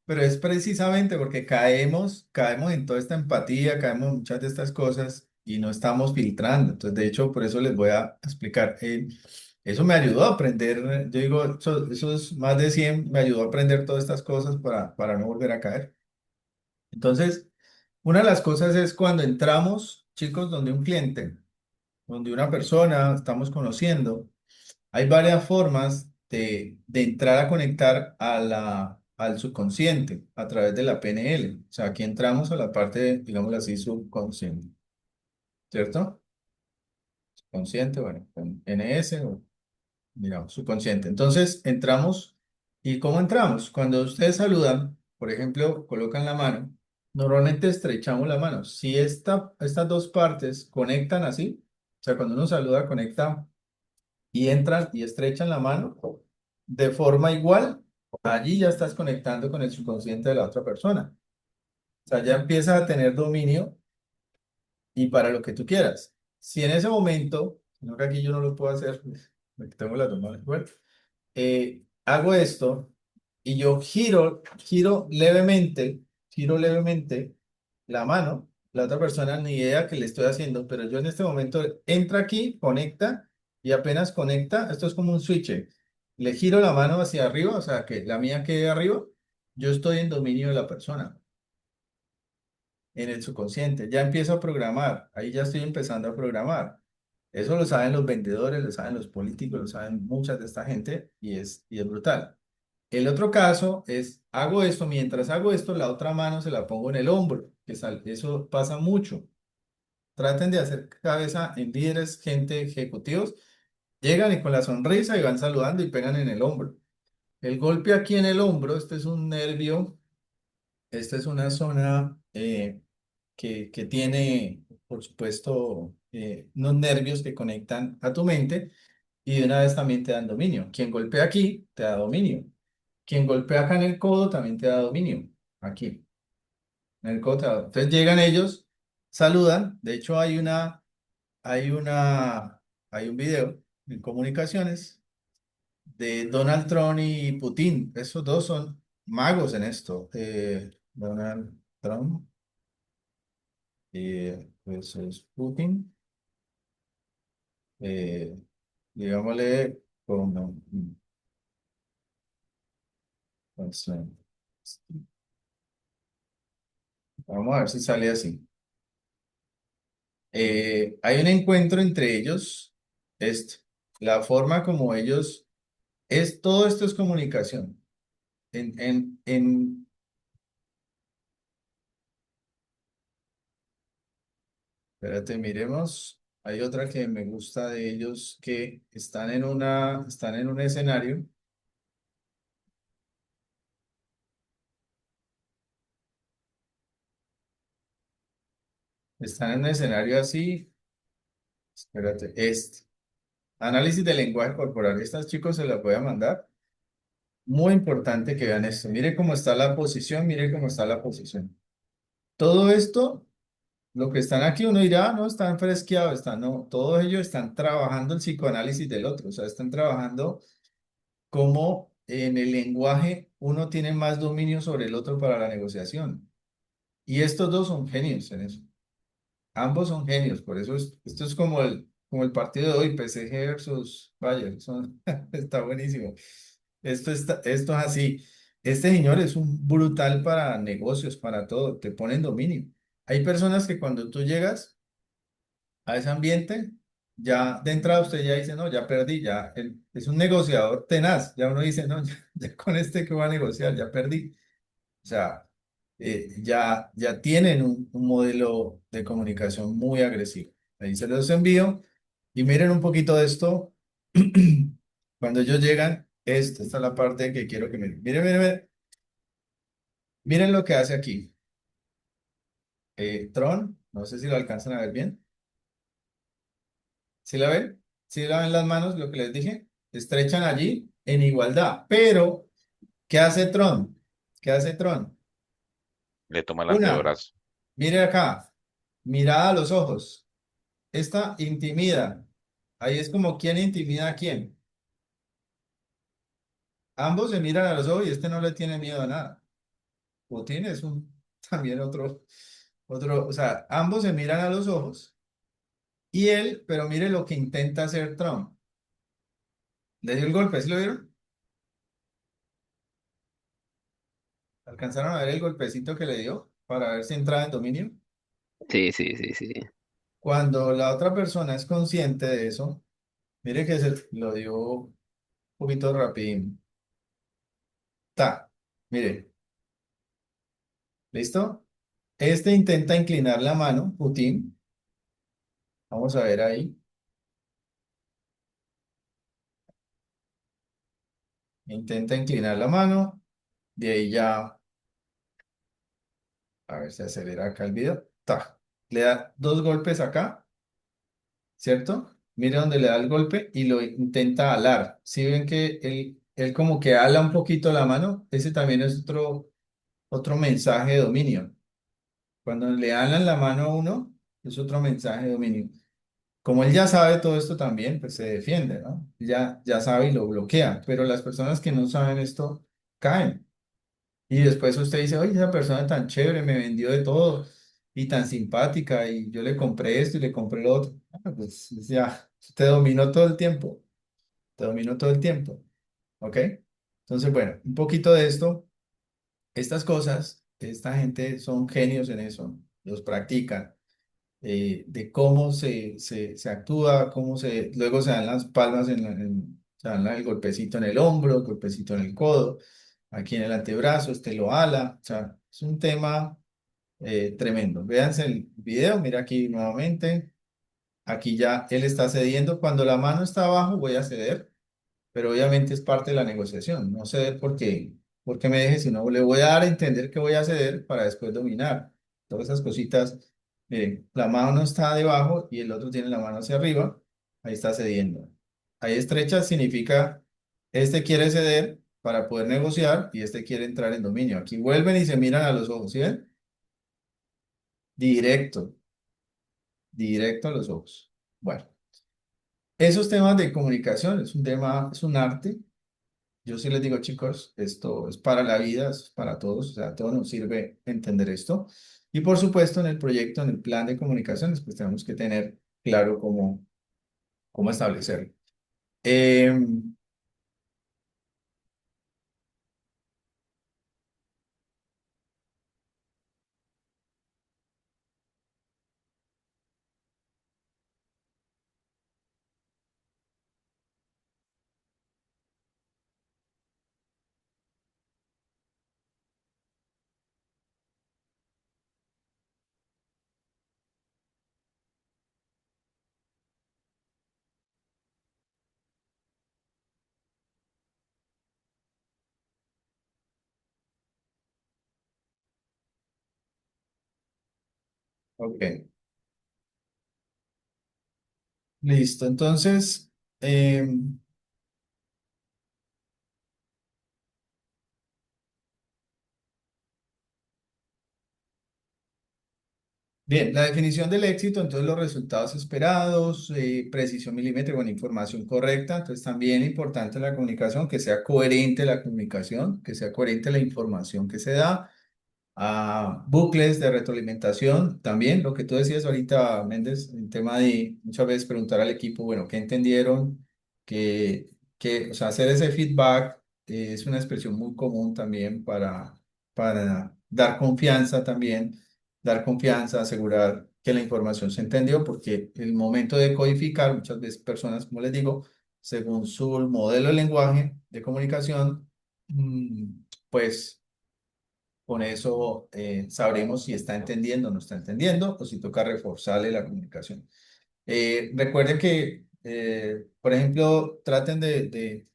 pero es precisamente porque caemos en toda esta empatía, caemos en muchas de estas cosas y no estamos filtrando. Entonces, de hecho, por eso les voy a explicar. Eso me ayudó a aprender, yo digo, esos más de 100 me ayudó a aprender todas estas cosas para no volver a caer. Entonces, una de las cosas es cuando entramos, chicos, donde un cliente, donde una persona estamos conociendo. Hay varias formas de entrar a conectar al subconsciente a través de la PNL. O sea, aquí entramos a la parte, digamos así, subconsciente, ¿cierto? Consciente, bueno, con NS, o, digamos, subconsciente. Entonces, entramos, ¿y cómo entramos? Cuando ustedes saludan, por ejemplo, colocan la mano, normalmente estrechamos la mano. Si estas dos partes conectan así, o sea, cuando uno saluda, conecta y entran y estrechan la mano de forma igual, allí ya estás conectando con el subconsciente de la otra persona. O sea, ya empiezas a tener dominio y para lo que tú quieras. Si en ese momento, sino que aquí yo no lo puedo hacer, porque tengo la toma fuerte, hago esto y yo giro levemente la mano, la otra persona ni idea que le estoy haciendo, pero yo en este momento entra aquí, conecta y apenas conecta, esto es como un switch. Le giro la mano hacia arriba, o sea, que la mía quede arriba, yo estoy en dominio de la persona, en el subconsciente. Ya empiezo a programar, ahí ya estoy empezando a programar. Eso lo saben los vendedores, lo saben los políticos, lo saben muchas de esta gente y es brutal. El otro caso es, hago esto, mientras hago esto, la otra mano se la pongo en el hombro, eso pasa mucho. Traten de hacer cabeza en líderes, gente, ejecutivos, llegan y con la sonrisa y van saludando y pegan en el hombro. El golpe aquí en el hombro, este es un nervio, esta es una zona que tiene, por supuesto, unos nervios que conectan a tu mente y de una vez también te dan dominio. Quien golpea aquí te da dominio. Quien golpea acá en el codo también te da dominio. Aquí, en el codo te da. Entonces llegan ellos, saludan. De hecho, hay una, hay un video en comunicaciones de Donald Trump y Putin. Esos dos son magos en esto. Donald Trump y pues es Putin. eh, digámosle como, pues, vamos a ver si sale así. Hay un encuentro entre ellos, este, la forma como ellos, todo esto es comunicación. En, espérate, miremos, hay otra que me gusta de ellos que están en un escenario, están en un escenario así, espérate, análisis de lenguaje corporal, estas chicos se las voy a mandar. Muy importante que vean esto. Mire cómo está la posición, mire cómo está la posición. Todo esto, lo que están aquí, uno dirá, "Ah, no, están fresqueados, están, no, todos ellos están trabajando el psicoanálisis del otro, o sea, están trabajando cómo en el lenguaje uno tiene más dominio sobre el otro para la negociación. Y estos dos son genios en eso. Ambos son genios, por eso esto es como el partido de hoy, PSG versus Bayern, está buenísimo. Esto es así. Este señor es un brutal para negocios, para todo, te pone en dominio. Hay personas que cuando tú llegas a ese ambiente, ya de entrada usted ya dice, no, ya perdí, es un negociador tenaz, ya uno dice, no, ya con este que va a negociar, ya perdí. O sea, ya tienen un modelo de comunicación muy agresivo. Ahí se los envío y miren un poquito de esto. Cuando ellos llegan, esta es la parte que quiero que miren. Miren, miren, miren, miren lo que hace aquí. Tron, no sé si lo alcanzan a ver bien. ¿Sí la ven? ¿Sí la ven las manos? Lo que les dije. Estrechan allí en igualdad. Pero, ¿qué hace Tron? ¿Qué hace Tron? Le toma el Una, antebrazo. mire acá, mirada a los ojos. Esta intimida. Ahí es como quién intimida a quién. Ambos se miran a los ojos y este no le tiene miedo a nada. Putin es también o sea, ambos se miran a los ojos y él, pero mire lo que intenta hacer Trump. Le dio el golpe, ¿sí lo vieron? ¿Alcanzaron a ver el golpecito que le dio para ver si entraba en dominio? Sí, sí, sí, sí. Cuando la otra persona es consciente de eso, mire que se lo dio un poquito rapidín. Ta, mire, ¿listo? Este intenta inclinar la mano, Putin. Vamos a ver ahí. Intenta inclinar la mano. De ahí ya, a ver si acelera acá el video. Ta. Le da dos golpes acá, ¿cierto? Mire donde le da el golpe y lo intenta alar. Si ven que él como que ala un poquito la mano, ese también es otro mensaje de dominio. Cuando le alan la mano a uno, es otro mensaje de dominio. Como él ya sabe todo esto también, pues se defiende, ¿no? Ya sabe y lo bloquea, pero las personas que no saben esto caen. Y después usted dice, oye, esa persona tan chévere me vendió de todo y tan simpática y yo le compré esto y le compré lo otro. Ah, pues ya, te dominó todo el tiempo, te dominó todo el tiempo, ¿ok? Entonces, bueno, un poquito de esto, estas cosas, esta gente son genios en eso, los practican. de cómo se actúa, luego se dan las palmas, se dan el golpecito en el hombro, el golpecito en el codo, aquí en el antebrazo, este lo ala, o sea, es un tema tremendo. Véanse el video, mira aquí nuevamente, aquí ya él está cediendo, cuando la mano está abajo voy a ceder, pero obviamente es parte de la negociación, no ceder porque me deje, sino le voy a dar a entender que voy a ceder para después dominar. Todas esas cositas, miren, la mano está debajo y el otro tiene la mano hacia arriba, ahí está cediendo. Ahí estrecha significa, este quiere ceder para poder negociar y este quiere entrar en dominio. Aquí vuelven y se miran a los ojos, ¿sí ven? Directo, directo a los ojos. Bueno, esos temas de comunicación es un tema, es un arte. Yo sí les digo, chicos, esto es para la vida, es para todos, o sea, a todos nos sirve entender esto. Y por supuesto, en el proyecto, en el plan de comunicaciones, pues tenemos que tener claro cómo establecerlo. Ok, listo. Entonces, bien, la definición del éxito, entonces los resultados esperados, precisión milimétrica, bueno, información correcta, entonces también importante la comunicación, que sea coherente la comunicación, que sea coherente la información que se da, bucles de retroalimentación, también lo que tú decías ahorita, Méndez, el tema de muchas veces preguntar al equipo, bueno, ¿qué entendieron? O sea, hacer ese feedback es una expresión muy común también para dar confianza también, dar confianza, asegurar que la información se entendió, porque el momento de codificar, muchas veces personas, como les digo, según su modelo de lenguaje de comunicación, pues con eso sabremos si está entendiendo o no está entendiendo o si toca reforzarle la comunicación. Recuerden que, por ejemplo, traten de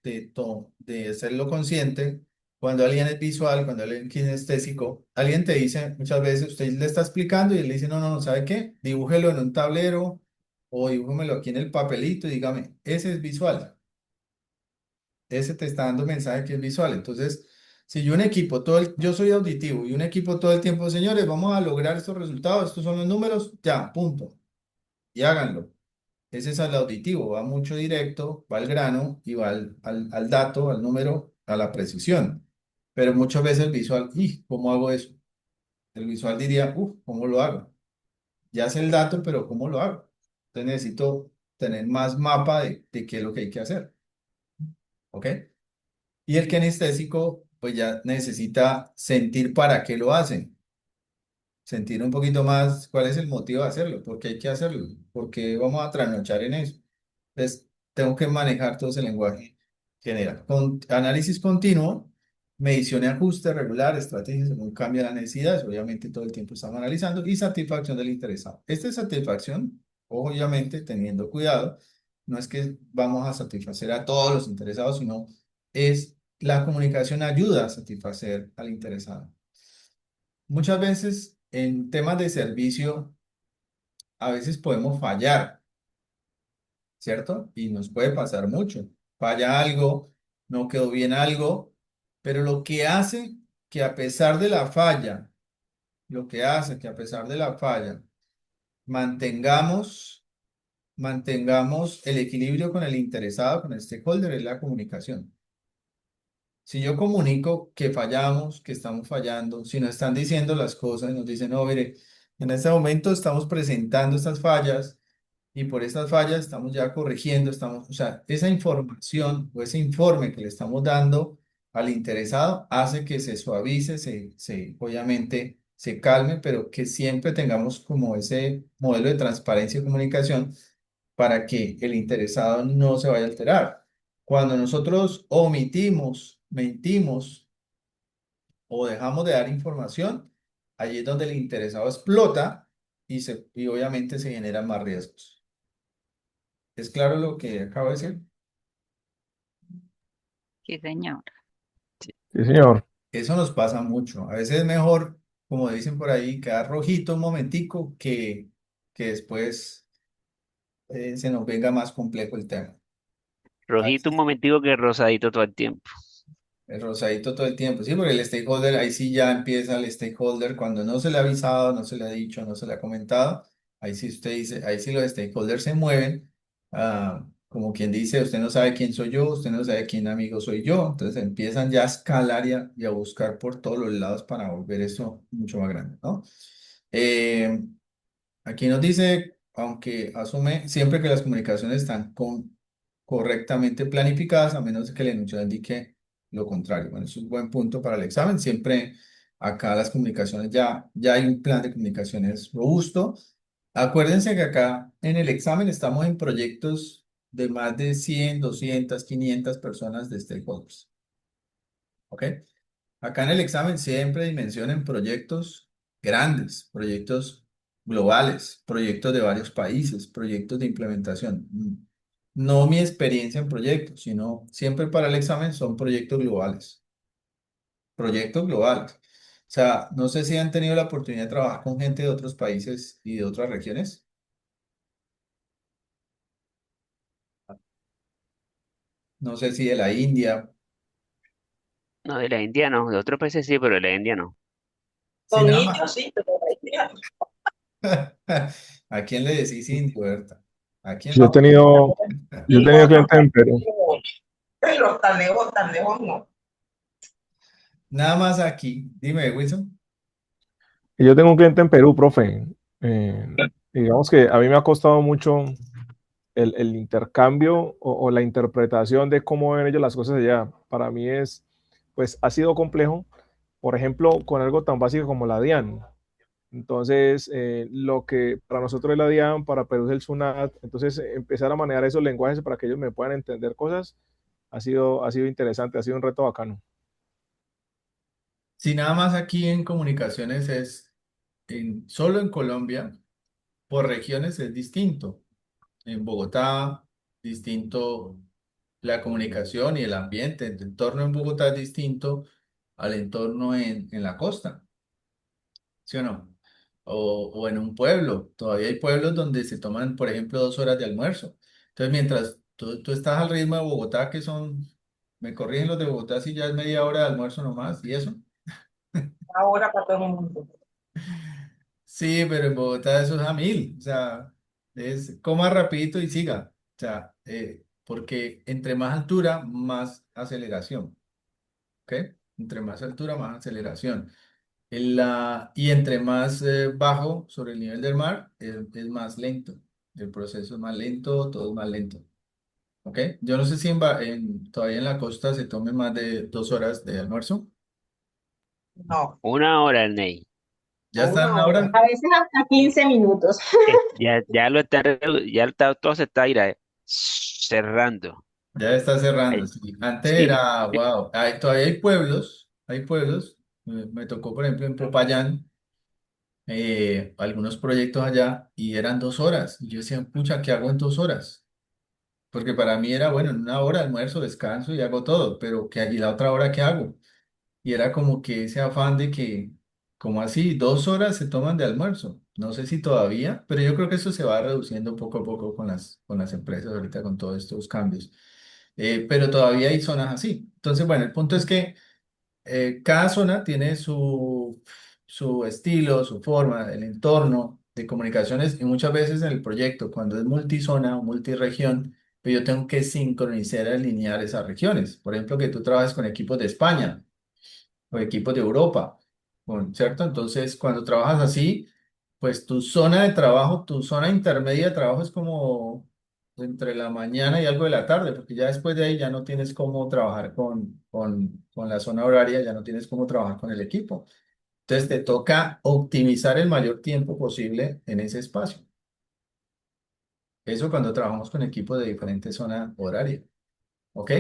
hacerlo consciente cuando alguien es visual, cuando alguien es kinestésico. Alguien te dice, muchas veces usted le está explicando y él le dice, no, no, no, ¿sabe qué? Dibújelo en un tablero o dibújemelo aquí en el papelito y dígame, ese es visual, ese te está dando mensaje que es visual. Entonces, si yo un equipo, yo soy auditivo y un equipo todo el tiempo, señores, vamos a lograr estos resultados, estos son los números, ya, punto, y háganlo. Ese es el auditivo, va mucho directo, va al grano y va al dato, al número, a la precisión. Pero muchas veces el visual, ¿y cómo hago eso? El visual diría, ¿cómo lo hago? Ya sé el dato, pero ¿cómo lo hago? Entonces necesito tener más mapa de qué es lo que hay que hacer. ¿Ok? Y el kinestésico, pues ya necesita sentir para qué lo hacen, sentir un poquito más cuál es el motivo de hacerlo, por qué hay que hacerlo, por qué vamos a trasnochar en eso. Entonces, tengo que manejar todo ese lenguaje general. Con análisis continuo, medición y ajuste regular, estrategias según cambia las necesidades, obviamente todo el tiempo estamos analizando, y satisfacción del interesado. Esta satisfacción, obviamente teniendo cuidado, no es que vamos a satisfacer a todos los interesados, sino es la comunicación ayuda a satisfacer al interesado. Muchas veces en temas de servicio, a veces podemos fallar, ¿cierto? Y nos puede pasar mucho. Falla algo, no quedó bien algo, pero lo que hace que a pesar de la falla, lo que hace que a pesar de la falla, mantengamos el equilibrio con el interesado, con el stakeholder, es la comunicación. Si yo comunico que fallamos, que estamos fallando, si nos están diciendo las cosas, nos dicen, no, mire, en este momento estamos presentando estas fallas y por estas fallas estamos ya corrigiendo, o sea, esa información o ese informe que le estamos dando al interesado hace que se suavice, obviamente se calme, pero que siempre tengamos como ese modelo de transparencia y comunicación para que el interesado no se vaya a alterar. Cuando nosotros omitimos, mentimos o dejamos de dar información, allí es donde el interesado explota y obviamente se generan más riesgos. ¿Es claro lo que acabo de decir? Sí, señor. Sí, señor. Eso nos pasa mucho. A veces es mejor, como dicen por ahí, quedar rojito un momentico que después se nos venga más complejo el tema. A Rojito un veces momentico que rosadito todo el tiempo. el rosadito todo el tiempo, sí, porque el stakeholder, ahí sí ya empieza el stakeholder cuando no se le ha avisado, no se le ha dicho, no se le ha comentado, ahí sí usted dice, ahí sí los stakeholders se mueven, como quien dice, usted no sabe quién soy yo, usted no sabe quién amigo soy yo, entonces empiezan ya a escalar y a buscar por todos los lados para volver esto mucho más grande, ¿no? Eh, Aquí nos dice, aunque asume siempre que las comunicaciones están correctamente planificadas, a menos que el enunciado indique lo contrario. Bueno, es un buen punto para el examen. Siempre acá las comunicaciones ya hay un plan de comunicaciones robusto. Acuérdense que acá en el examen estamos en proyectos de más de 100, 200, 500 personas de stakeholders. ¿Ok? Acá en el examen siempre dimensionen proyectos grandes, proyectos globales, proyectos de varios países, proyectos de implementación. No mi experiencia en proyectos, sino siempre para el examen son proyectos globales. Proyectos globales. O sea, no sé si han tenido la oportunidad de trabajar con gente de otros países y de otras regiones. No sé si de la India. No, de la India no, de otros países sí, pero de la India no. Si Con nada más. indios sí, pero la idea. ¿A quién le decís indio, Berta? ¿A quién? Yo he tenido, yo he Digo, tenido no, clientes en Perú. pero tan lejos no. Nada más aquí. Dime, Wilson. Y yo tengo un cliente en Perú, profe. Eh, digamos que a mí me ha costado mucho el intercambio o la interpretación de cómo ven ellos las cosas allá. Para mí es, pues ha sido complejo, por ejemplo, con algo tan básico como la DIAN. Entonces, lo que para nosotros es la DIAN, para Perú es el SUNAT, entonces empezar a manejar esos lenguajes para que ellos me puedan entender cosas ha sido interesante, ha sido un reto bacano. Si nada más aquí en comunicaciones solo en Colombia, por regiones es distinto. En Bogotá, distinto la comunicación y el ambiente. El entorno en Bogotá es distinto al entorno en la costa, ¿sí o no? O en un pueblo. Todavía hay pueblos donde se toman, por ejemplo, 2 horas de almuerzo. Entonces, mientras tú estás al ritmo de Bogotá, que son, me corrigen los de Bogotá, si ya es media hora de almuerzo nomás, y eso. Ahora para todo el mundo. Sí, pero en Bogotá eso es a 1000, o sea, es coma rapidito y siga, o sea, porque entre más altura, más aceleración, ¿ok? Entre más altura, más aceleración. Y entre más bajo sobre el nivel del mar, es más lento, el proceso es más lento, todo es más lento, ¿ok? Yo no sé si todavía en la costa se tome más de 2 horas de almuerzo, No, Una hora, Ney. ¿ya no están una hora. ahora? A veces hasta 15 minutos. Ya lo están, todo se está ira, cerrando. Ya está cerrando, Ay, sí. Antes sí, era, wow, todavía hay pueblos, me tocó por ejemplo en Popayán, algunos proyectos allá y eran 2 horas. Y yo decía, pucha, ¿qué hago en 2 horas? Porque para mí era, bueno, en una hora almuerzo, descanso y hago todo, pero ¿y la otra hora qué hago? Y era como que ese afán de que, como así, 2 horas se toman de almuerzo. No sé si todavía, pero yo creo que eso se va reduciendo poco a poco con las empresas ahorita con todos estos cambios. Pero todavía hay zonas así. Entonces, bueno, el punto es que cada zona tiene su estilo, su forma, el entorno de comunicaciones y muchas veces en el proyecto, cuando es multizona o multiregión, pues yo tengo que sincronizar, alinear esas regiones. Por ejemplo, que tú trabajes con equipos de España o equipos de Europa, ¿cierto? Entonces, cuando trabajas así, pues tu zona de trabajo, tu zona intermedia de trabajo es como entre la mañana y algo de la tarde, porque ya después de ahí ya no tienes cómo trabajar con la zona horaria, ya no tienes cómo trabajar con el equipo. Entonces te toca optimizar el mayor tiempo posible en ese espacio. Eso cuando trabajamos con equipos de diferentes zonas horarias. ¿Ok?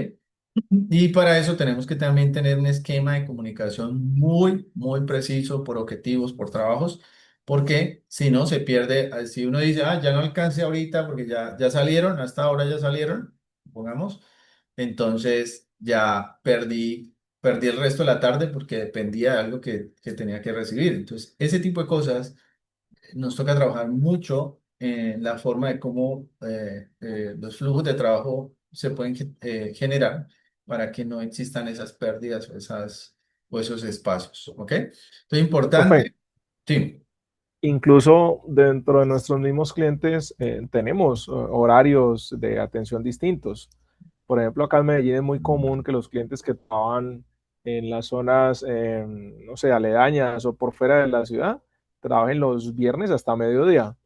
Y para eso tenemos que también tener un esquema de comunicación muy, muy preciso por objetivos, por trabajos, porque si no se pierde, si uno dice, ah, ya no alcancé ahorita porque ya salieron, hasta ahora ya salieron, pongamos, entonces ya perdí el resto de la tarde porque dependía de algo que tenía que recibir. Entonces, ese tipo de cosas nos toca trabajar mucho en la forma de cómo los flujos de trabajo se pueden generar para que no existan esas pérdidas o esos espacios. ¿Ok? Entonces, Profe, importante. Sí, incluso dentro de nuestros mismos clientes tenemos horarios de atención distintos. Por ejemplo, acá en Medellín es muy común que los clientes que trabajan en las zonas, no sé, aledañas o por fuera de la ciudad, trabajen los viernes hasta mediodía.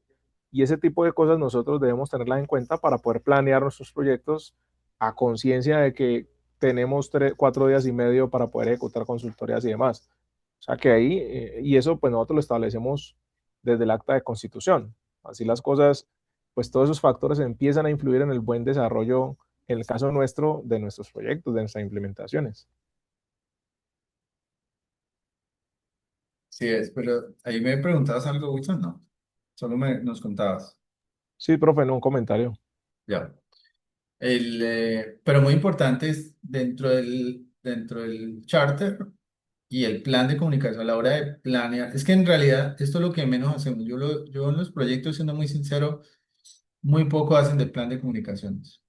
Y ese tipo de cosas nosotros debemos tenerlas en cuenta para poder planear nuestros proyectos a conciencia de que tenemos 4 días y medio para poder ejecutar consultorías y demás. O sea que ahí, y eso pues nosotros lo establecemos desde el acta de constitución. Así las cosas, pues todos esos factores empiezan a influir en el buen desarrollo, en el caso nuestro, de nuestros proyectos, de nuestras implementaciones. sí es, pero ahí me preguntabas algo, Wilson, no, solo nos contabas. Sí, profe, no un comentario. Ya. Pero muy importante es dentro del charter y el plan de comunicación a la hora de planear. Es que en realidad esto es lo que menos hacemos. Yo en los proyectos, siendo muy sincero, muy poco hacen de plan de comunicaciones.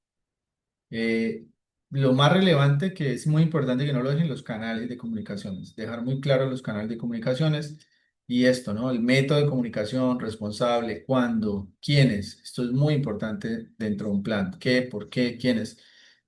Eh, lo más relevante que es muy importante que no lo dejen los canales de comunicaciones, dejar muy claro los canales de comunicaciones y esto, ¿no? El método de comunicación, responsable, cuándo, quiénes. Esto es muy importante dentro de un plan. ¿Qué? ¿Por qué? ¿Quiénes?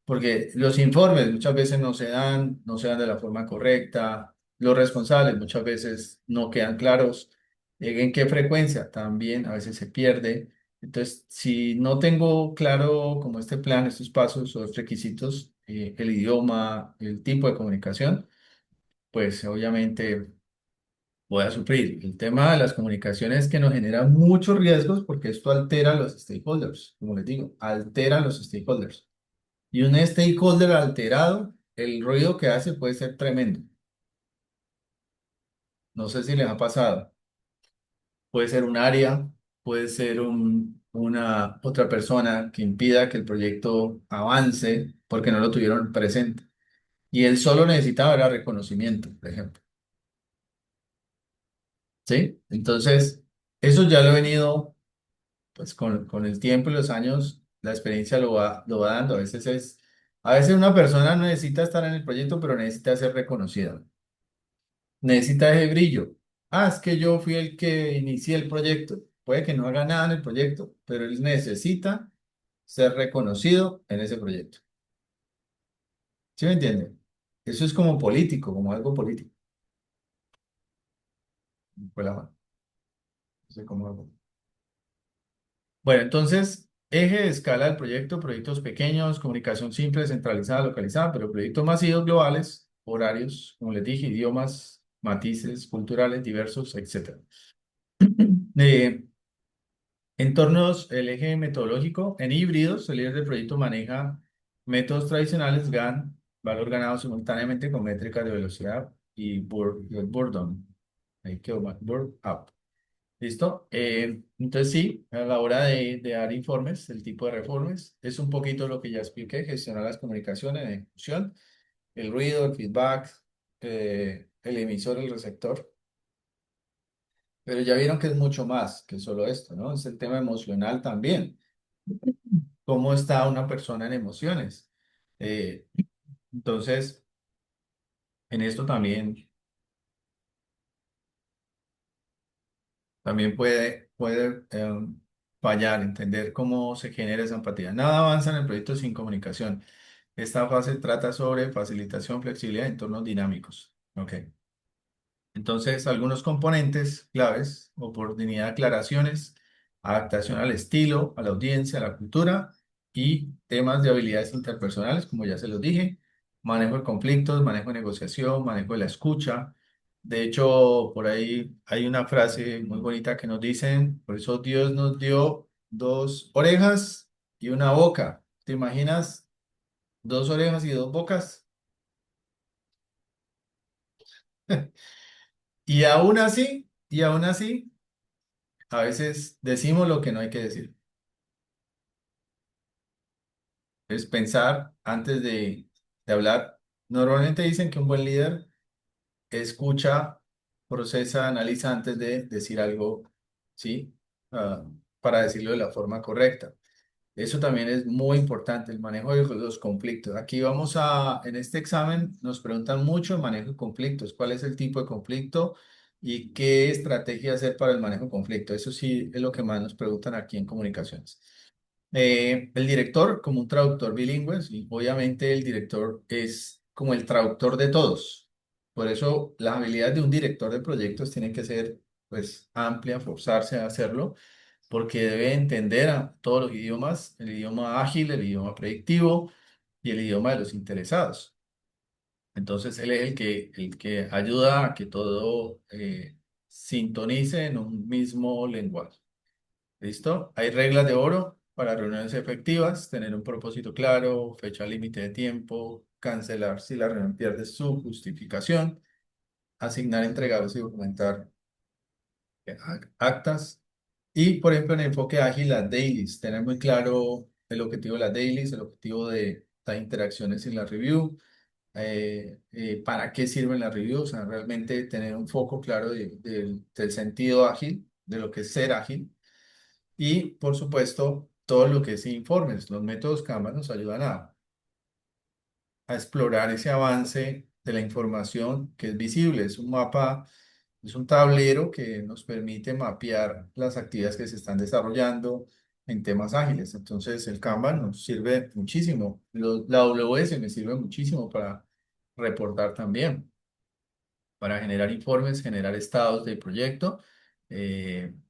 Porque los informes muchas veces no se dan de la forma correcta. Los responsables muchas veces no quedan claros. ¿En qué frecuencia? También a veces se pierde. Entonces, si no tengo claro como este plan, estos pasos o estos requisitos, el idioma, el tipo de comunicación, pues obviamente voy a sufrir. El tema de las comunicaciones que nos genera muchos riesgos porque esto altera a los stakeholders, como les digo, altera a los stakeholders. Y un stakeholder alterado, el ruido que hace puede ser tremendo. No sé si les ha pasado. Puede ser un área, puede ser una otra persona que impida que el proyecto avance porque no lo tuvieron presente. Y él solo necesitaba era reconocimiento, por ejemplo. ¿Sí? Entonces, eso ya lo he venido, pues con el tiempo y los años, la experiencia lo va dando. A veces una persona no necesita estar en el proyecto, pero necesita ser reconocida. Necesita ese brillo. Ah, es que yo fui el que inicié el proyecto. Puede que no haga nada en el proyecto, pero él necesita ser reconocido en ese proyecto. ¿Sí me entiende? Eso es como político, como algo político. Fue la mano. No sé cómo Bueno, entonces, eje de escala del proyecto, proyectos pequeños, comunicación simple, centralizada, localizada, pero proyectos masivos globales, horarios, como les dije, idiomas, matices culturales diversos, etcétera. Eh, Entornos, el eje metodológico. En híbridos, el líder del proyecto maneja métodos tradicionales GAN, valor ganado simultáneamente con métricas de velocidad y boredom. Ahí quedó mal, board up. ¿Listo? Entonces sí, a la hora de dar informes, el tipo de reformes, es un poquito lo que ya expliqué, gestionar las comunicaciones en ejecución, el ruido, el feedback, el emisor, el receptor. Pero ya vieron que es mucho más que solo esto, ¿no? Es el tema emocional también. ¿Cómo está una persona en emociones? Eh, entonces, en esto también puede fallar, entender cómo se genera esa empatía. Nada avanza en el proyecto sin comunicación. Esta fase trata sobre facilitación, flexibilidad, entornos dinámicos. Ok. Entonces, algunos componentes claves, oportunidad de aclaraciones, adaptación al estilo, a la audiencia, a la cultura y temas de habilidades interpersonales, como ya se los dije, manejo de conflictos, manejo de negociación, manejo de la escucha, De hecho, por ahí hay una frase muy bonita que nos dicen, por eso Dios nos dio dos orejas y una boca. ¿Te imaginas dos orejas y dos bocas? Y aún así, a veces decimos lo que no hay que decir. Es pensar antes de hablar. Normalmente dicen que un buen líder escucha, procesa, analiza antes de decir algo, ¿sí? Ah, para decirlo de la forma correcta. Eso también es muy importante, el manejo de los conflictos. Aquí en este examen nos preguntan mucho el manejo de conflictos, cuál es el tipo de conflicto y qué estrategia hacer para el manejo de conflicto. Eso sí es lo que más nos preguntan aquí en comunicaciones. El director, como un traductor bilingüe, sí, obviamente el director es como el traductor de todos. Por eso las habilidades de un director de proyectos tienen que ser pues amplia, forzarse a hacerlo porque debe entender a todos los idiomas, el idioma ágil, el idioma predictivo y el idioma de los interesados. Entonces, él es el que ayuda a que todo sintonice en un mismo lenguaje. ¿Listo? Hay reglas de oro para reuniones efectivas, tener un propósito claro, fecha límite de tiempo, cancelar si la reunión pierde su justificación, asignar entregables y documentar actas. Y, por ejemplo, en enfoque ágil, las dailies, tener muy claro el objetivo de las dailies, el objetivo de las interacciones en la review, para qué sirven las reviews, o sea, realmente tener un foco claro del sentido ágil, de lo que es ser ágil. Y, por supuesto, todo lo que es informes. Los métodos Canvas nos ayudan a explorar ese avance de la información que es visible. Es un mapa, es un tablero que nos permite mapear las actividades que se están desarrollando en temas ágiles. Entonces, el Canvas nos sirve muchísimo. La AWS me sirve muchísimo para reportar también, para generar informes, generar estados de proyecto,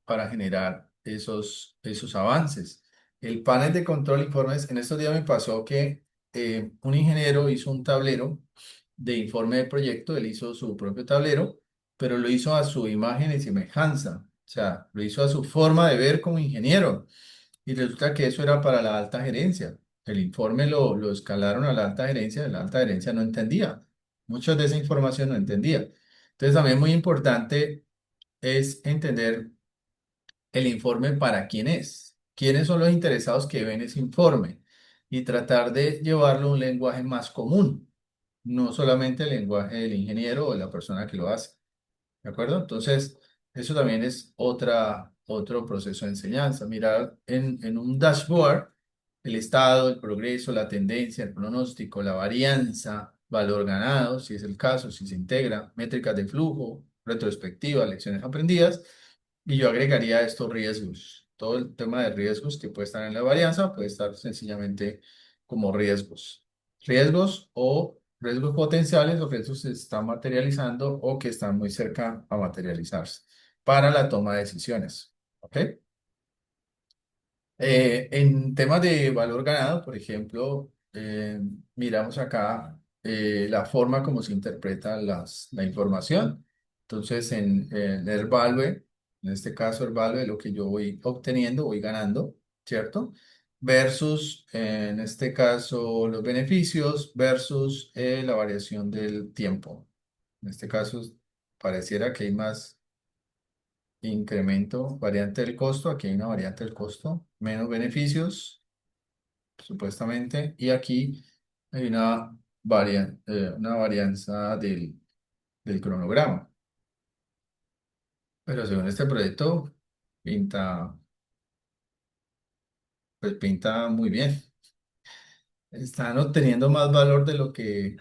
para generar esos avances. El panel de control de informes, en estos días me pasó que un ingeniero hizo un tablero de informe de proyecto, él hizo su propio tablero, pero lo hizo a su imagen y semejanza, o sea, lo hizo a su forma de ver como ingeniero. Y resulta que eso era para la alta gerencia. El informe lo escalaron a la alta gerencia no entendía. Mucha de esa información no entendía. Entonces también muy importante es entender el informe para quién es, quiénes son los interesados que ven ese informe y tratar de llevarlo a un lenguaje más común, no solamente el lenguaje del ingeniero o de la persona que lo hace. ¿De acuerdo? Entonces, eso también es otro proceso de enseñanza. Mirar en un dashboard el estado, el progreso, la tendencia, el pronóstico, la varianza, valor ganado, si es el caso, si se integra, métricas de flujo, retrospectiva, lecciones aprendidas. Y yo agregaría estos riesgos. Todo el tema de riesgos que puede estar en la varianza puede estar sencillamente como riesgos. Riesgos o riesgos potenciales o riesgos que se están materializando o que están muy cerca a materializarse para la toma de decisiones. ¿Ok? En temas de valor ganado, por ejemplo, miramos acá la forma como se interpreta la información. Entonces, en el value, en este caso el value de lo que yo voy obteniendo, voy ganando, ¿cierto? Versus, en este caso, los beneficios versus la variación del tiempo. En este caso, pareciera que hay más incremento, variante del costo, aquí hay una variante del costo, menos beneficios, supuestamente, y aquí hay una varianza del cronograma. Pero según este proyecto, pinta, pues pinta muy bien. Están obteniendo más valor de lo que,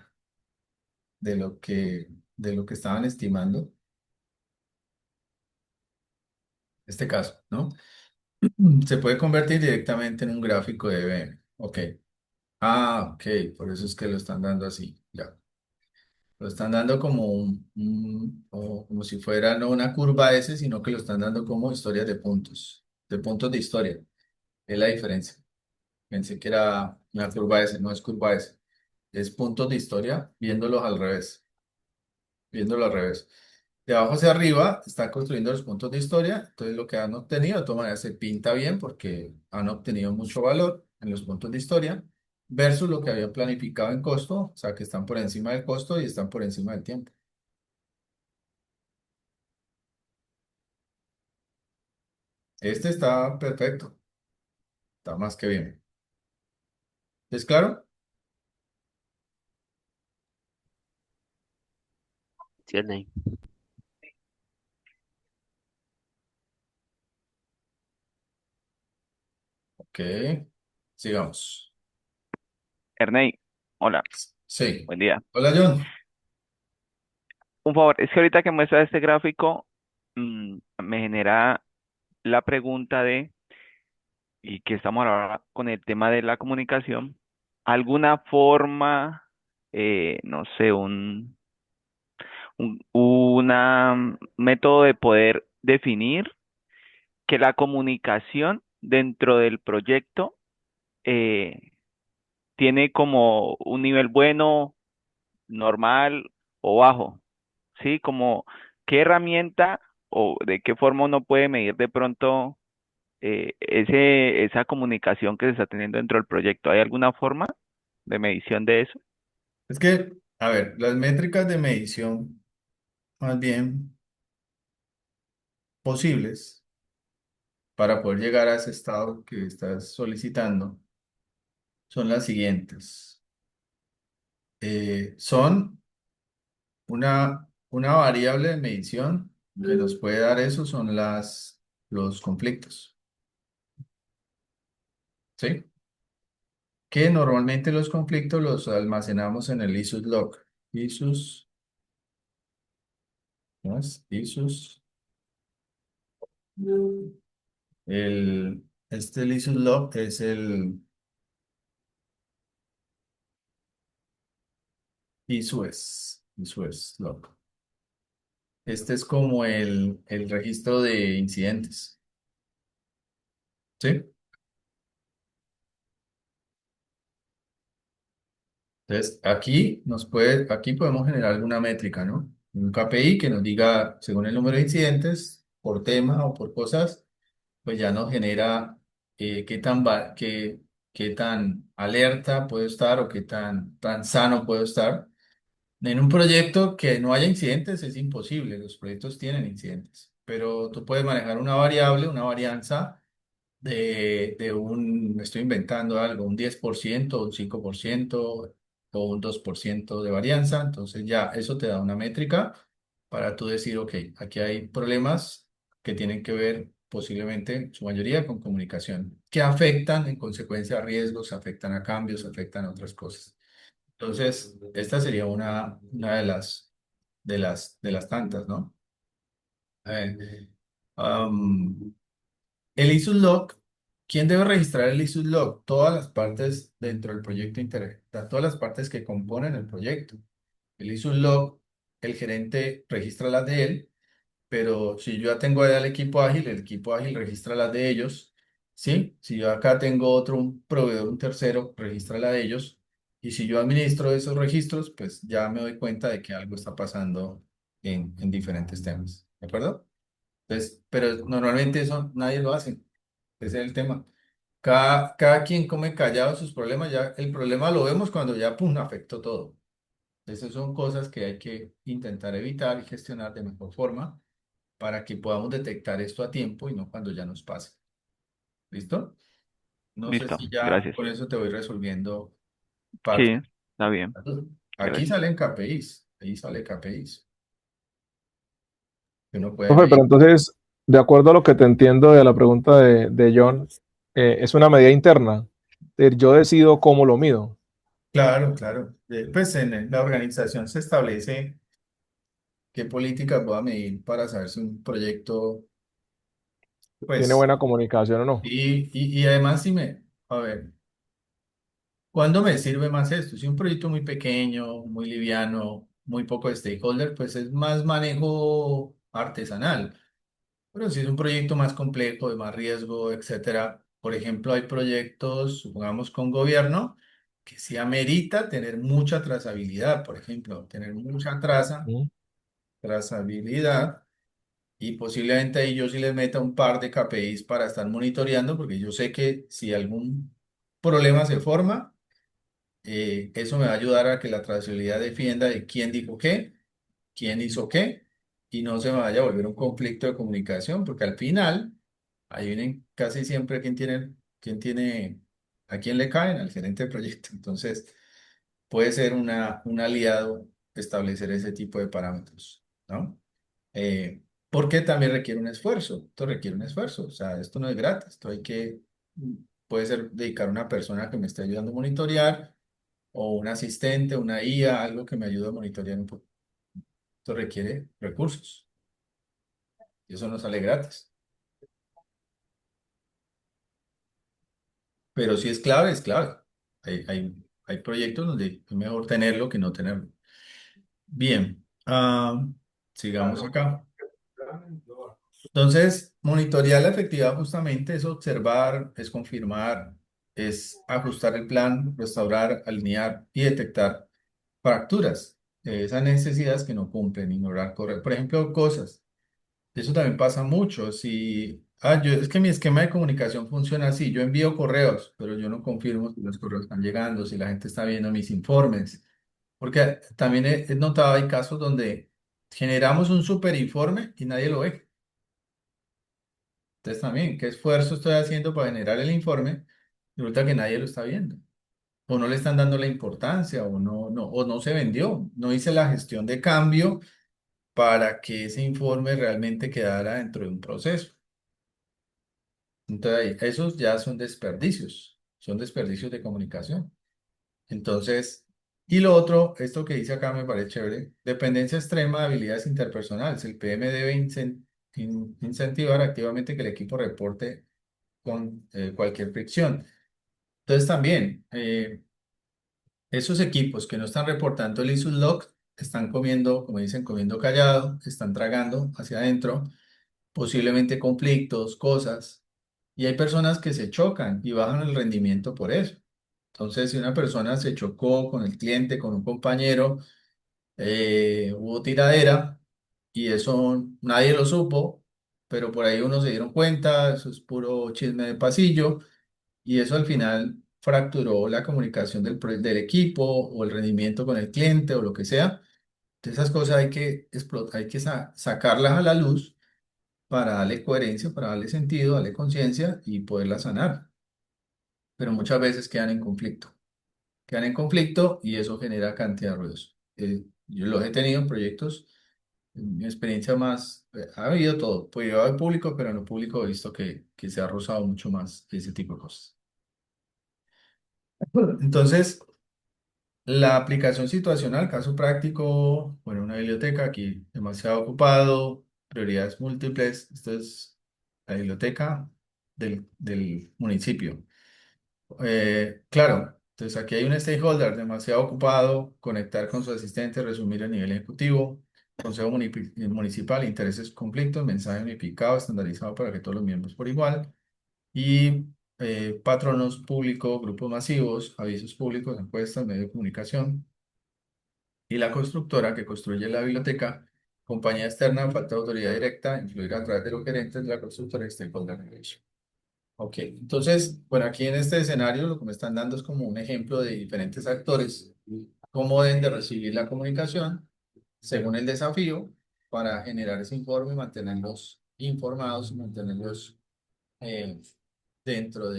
de lo que estaban estimando, en este caso, ¿no? Se puede convertir directamente en un gráfico de IBM. Ok. Ah, ok, por eso es que lo están dando así. Ya. Lo están dando como o como si fuera no una curva S, sino que lo están dando como historias de puntos de historia. Es la diferencia. Pensé que era una curva S, no es curva S. Es puntos de historia viéndolos al revés. Viéndolo al revés. De abajo hacia arriba están construyendo los puntos de historia, entonces lo que han obtenido de todas maneras se pinta bien porque han obtenido mucho valor en los puntos de historia versus lo que habían planificado en costo, o sea que están por encima del costo y están por encima del tiempo. Este está perfecto, está más que bien. ¿Es claro? ¿Sí, Ernest? Ok, sigamos. Ernei, hola, Sí. buen día. Hola John. Un favor, es que ahorita que muestra este gráfico, me genera la pregunta de, y que estamos ahora con el tema de la comunicación, ¿alguna forma, no sé, una método de poder definir que la comunicación dentro del proyecto eh, tiene como un nivel bueno, normal o bajo? ¿Sí? Como qué herramienta o de qué forma uno puede medir de pronto esa comunicación que se está teniendo dentro del proyecto. ¿Hay alguna forma de medición de eso? Es que, a ver, las métricas de medición más bien posibles para poder llegar a ese estado que estás solicitando son las siguientes. Son una variable de medición que nos puede dar eso, son los conflictos, ¿sí? Que normalmente los conflictos los almacenamos en el ISUS log. ISUS, ¿no es? ISUS, el ISUS log es el ISUS log. Este es como el registro de incidentes, ¿sí? Entonces, aquí podemos generar alguna métrica, ¿no? Un KPI que nos diga, según el número de incidentes, por tema o por cosas, pues ya nos genera qué tan alerta puedo estar o qué tan sano puedo estar. En un proyecto que no haya incidentes es imposible, los proyectos tienen incidentes, pero tú puedes manejar una variable, una varianza me estoy inventando algo, un 10%, un 5% o un 2% de varianza. Entonces ya eso te da una métrica para tú decir, ok, aquí hay problemas que tienen que ver posiblemente, en su mayoría, con comunicación, que afectan en consecuencia a riesgos, afectan a cambios, afectan a otras cosas. Entonces, esta sería una de las tantas, ¿no? Eh, am, el ISUS log, ¿quién debe registrar el ISUS log? Todas las partes dentro del proyecto todas las partes que componen el proyecto. El ISUS log, el gerente registra las de él, pero si yo ya tengo ahí al equipo ágil, el equipo ágil registra las de ellos, ¿sí? Si yo acá tengo otro, un proveedor, un tercero, registra la de ellos, y si yo administro esos registros, pues ya me doy cuenta de que algo está pasando en diferentes temas, ¿de acuerdo? Entonces, pero normalmente eso nadie lo hace. Ese es el tema. Cada quien come callado sus problemas, ya el problema lo vemos cuando ya pum, afectó todo. Esas son cosas que hay que intentar evitar y gestionar de mejor forma para que podamos detectar esto a tiempo y no cuando ya nos pase. ¿Listo? No sé Listo, si ya gracias. con eso te voy resolviendo Sí, parte. está bien, Aquí gracias. salen KPIs, ahí sale KPIs, que uno puede Profe, pero medir. entonces, de acuerdo a lo que te entiendo de la pregunta de John, es una medida interna. Es decir, yo decido cómo lo mido. Claro, claro. Pues en la organización se establece qué políticas voy a medir para saber si un proyecto, ¿Tiene pues, buena comunicación o no? y además si a ver, ¿cuándo me sirve más esto? Si un proyecto muy pequeño, muy liviano, muy poco de stakeholder, pues es más manejo artesanal. Pero si es un proyecto más complejo, de más riesgo, etcétera, por ejemplo, hay proyectos, supongamos con gobierno, que sí amerita tener mucha trazabilidad, por ejemplo, tener mucha traza ¿Mm? trazabilidad, y posiblemente ahí yo sí les meta un par de KPIs para estar monitoreando, porque yo sé que si algún problema se forma, eso me va a ayudar a que la trazabilidad defienda de quién dijo qué, quién hizo qué, y no se me vaya a volver un conflicto de comunicación, porque al final, ahí vienen casi siempre quién tiene, a quién le caen, al gerente de proyecto. Entonces, puede ser un aliado establecer ese tipo de parámetros, ¿no? Porque también requiere un esfuerzo, esto requiere un esfuerzo, o sea, esto no es gratis, esto puede ser dedicar a una persona que me esté ayudando a monitorear, o un asistente, una IA, algo que me ayude a monitorear un poco. Esto requiere recursos y eso no sale gratis. Pero si es clave, es clave. Hay proyectos donde es mejor tenerlo que no tenerlo. Bien, sigamos acá. Entonces, monitorear la efectividad justamente es observar, es confirmar, es ajustar el plan, restaurar, alinear y detectar fracturas, esas necesidades que no cumplen, ignorar, correr. Por ejemplo, cosas. Eso también pasa mucho. Es que mi esquema de comunicación funciona así. Yo envío correos, pero yo no confirmo si los correos están llegando, si la gente está viendo mis informes. Porque también he notado, hay casos donde generamos un super informe y nadie lo ve. Entonces también, ¿qué esfuerzo estoy haciendo para generar el informe? Y resulta que nadie lo está viendo. O no le están dando la importancia, o no se vendió. No hice la gestión de cambio para que ese informe realmente quedara dentro de un proceso. Entonces, esos ya son desperdicios de comunicación. Entonces, y lo otro, esto que dice acá me parece chévere, dependencia extrema de habilidades interpersonales. El PM debe incentivar activamente que el equipo reporte con cualquier fricción. Entonces, también, esos equipos que no están reportando el issue log están comiendo, como dicen, comiendo callado, están tragando hacia adentro, posiblemente conflictos, cosas. Y hay personas que se chocan y bajan el rendimiento por eso. Entonces, si una persona se chocó con el cliente, con un compañero, hubo tiradera y eso nadie lo supo, pero por ahí uno se dieron cuenta, eso es puro chisme de pasillo y eso al final fracturó la comunicación del equipo o el rendimiento con el cliente o lo que sea. Entonces, esas cosas hay que explotar, hay que sacarlas a la luz para darle coherencia, para darle sentido, darle conciencia y poderla sanar. Pero muchas veces quedan en conflicto y eso genera cantidad de ruidos. Yo los he tenido en proyectos, en mi experiencia más, ha habido todo, privado y público, pero en lo público he visto que se ha rozado mucho más ese tipo de cosas. Entonces, la aplicación situacional, caso práctico, bueno, una biblioteca aquí demasiado ocupado, prioridades múltiples, esto es la biblioteca del municipio. Claro, entonces aquí hay un stakeholder demasiado ocupado, conectar con su asistente, resumir el nivel ejecutivo, consejo municipal, intereses, conflictos, mensaje unificado, estandarizado para que todos los miembros por igual, y patronos públicos, grupos masivos, avisos públicos, encuestas, medio de comunicación, y la constructora que construye la biblioteca, compañía externa, falta de autoridad directa, influir a través de los gerentes de la constructora y stakeholder relation. Ok, entonces, bueno, aquí en este escenario lo que me están dando es como un ejemplo de diferentes actores, cómo deben de recibir la comunicación según el desafío para generar ese informe y mantenerlos informados y mantenerlos eh, dentro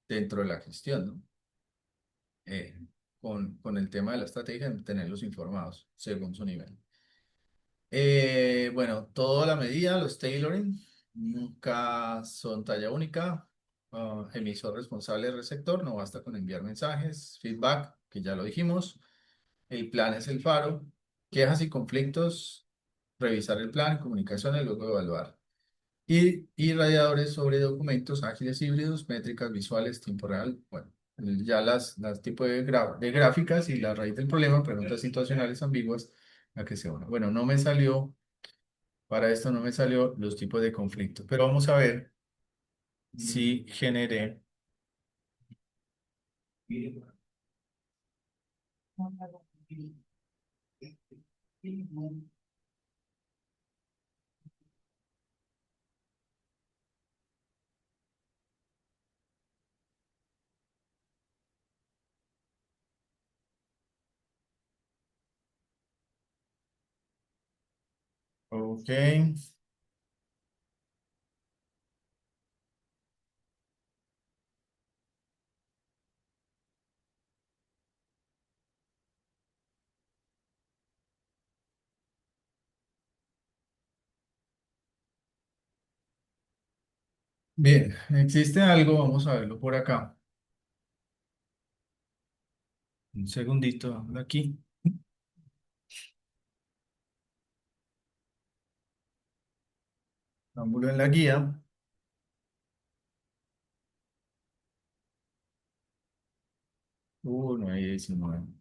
dentro de la gestión, ¿no? Eh, con el tema de la estrategia, tenerlos informados según su nivel. Bueno, toda la medida, los tailoring, nunca son talla única. Emisor responsable receptor, no basta con enviar mensajes, feedback, que ya lo dijimos. El plan es el faro. Quejas y conflictos, revisar el plan, comunicaciones, luego evaluar. Y radiadores sobre documentos ágiles híbridos, métricas visuales, tiempo real. Bueno, ya las tipos de gráficas y la raíz del problema, preguntas situacionales ambiguas, la que sea una. Bueno, para esto no me salió los tipos de conflicto, pero vamos a ver si generé. Ok. Bien, existe algo, vamos a verlo por acá. Un segundito, aquí. Ángulo en la guía. No hay 19.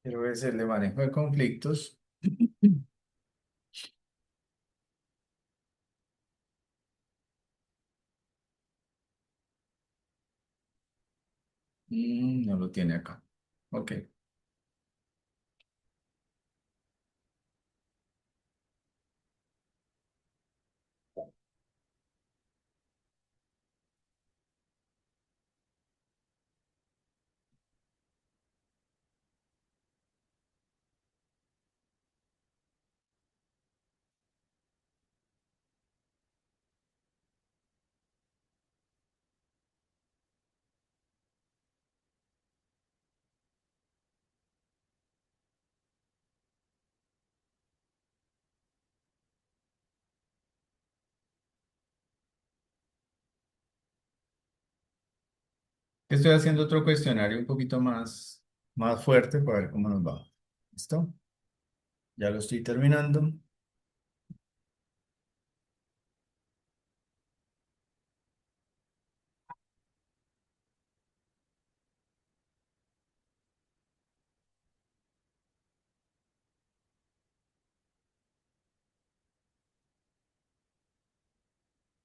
Quiero ver el de manejo de conflictos. No lo tiene acá. Ok. Estoy haciendo otro cuestionario un poquito más fuerte para ver cómo nos va. ¿Listo? Ya lo estoy terminando.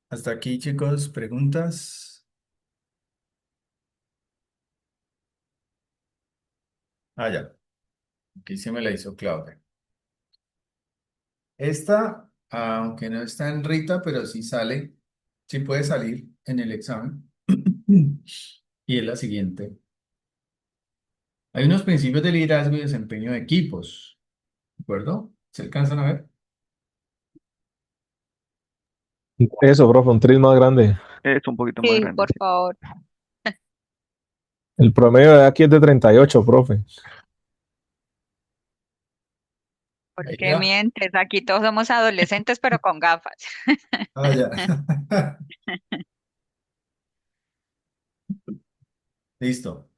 Hasta aquí, chicos, preguntas. Ya. Aquí se me la hizo Claudia. Esta, aunque no está en Rita, pero sí sale, sí puede salir en el examen. Y es la siguiente. Hay unos principios de liderazgo y desempeño de equipos. ¿De acuerdo? ¿Se alcanzan a ver? Eso, profe, un tris más grande. Es un poquito más Sí, grande, por sí. favor. El promedio de aquí es de 38, profe. ¿Por Ahí qué ya. mientes? Aquí todos somos adolescentes, pero con gafas. Ya. Listo.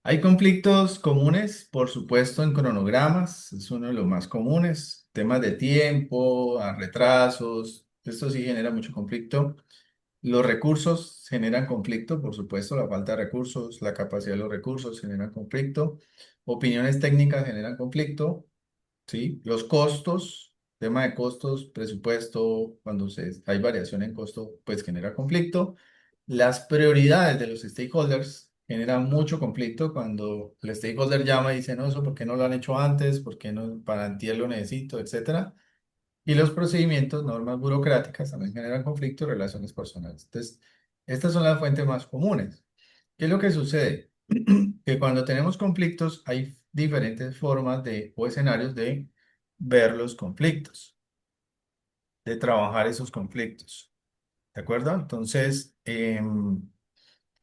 Hay conflictos comunes, por supuesto, en cronogramas, es uno de los más comunes, temas de tiempo, retrasos, esto sí genera mucho conflicto. Los recursos generan conflicto, por supuesto, la falta de recursos, la capacidad de los recursos generan conflicto, opiniones técnicas generan conflicto, ¿sí? Los costos, tema de costos, presupuesto, cuando hay variación en costo, pues genera conflicto. Las prioridades de los stakeholders generan mucho conflicto cuando el stakeholder llama y dice, no, eso, ¿por qué no lo han hecho antes? ¿Por qué no? Para antier lo necesito, etcétera. Y los procedimientos, normas burocráticas, también generan conflicto y relaciones personales. Entonces, estas son las fuentes más comunes. ¿Qué es lo que sucede? Que cuando tenemos conflictos hay diferentes formas o escenarios de ver los conflictos, de trabajar esos conflictos. ¿De acuerdo? Entonces,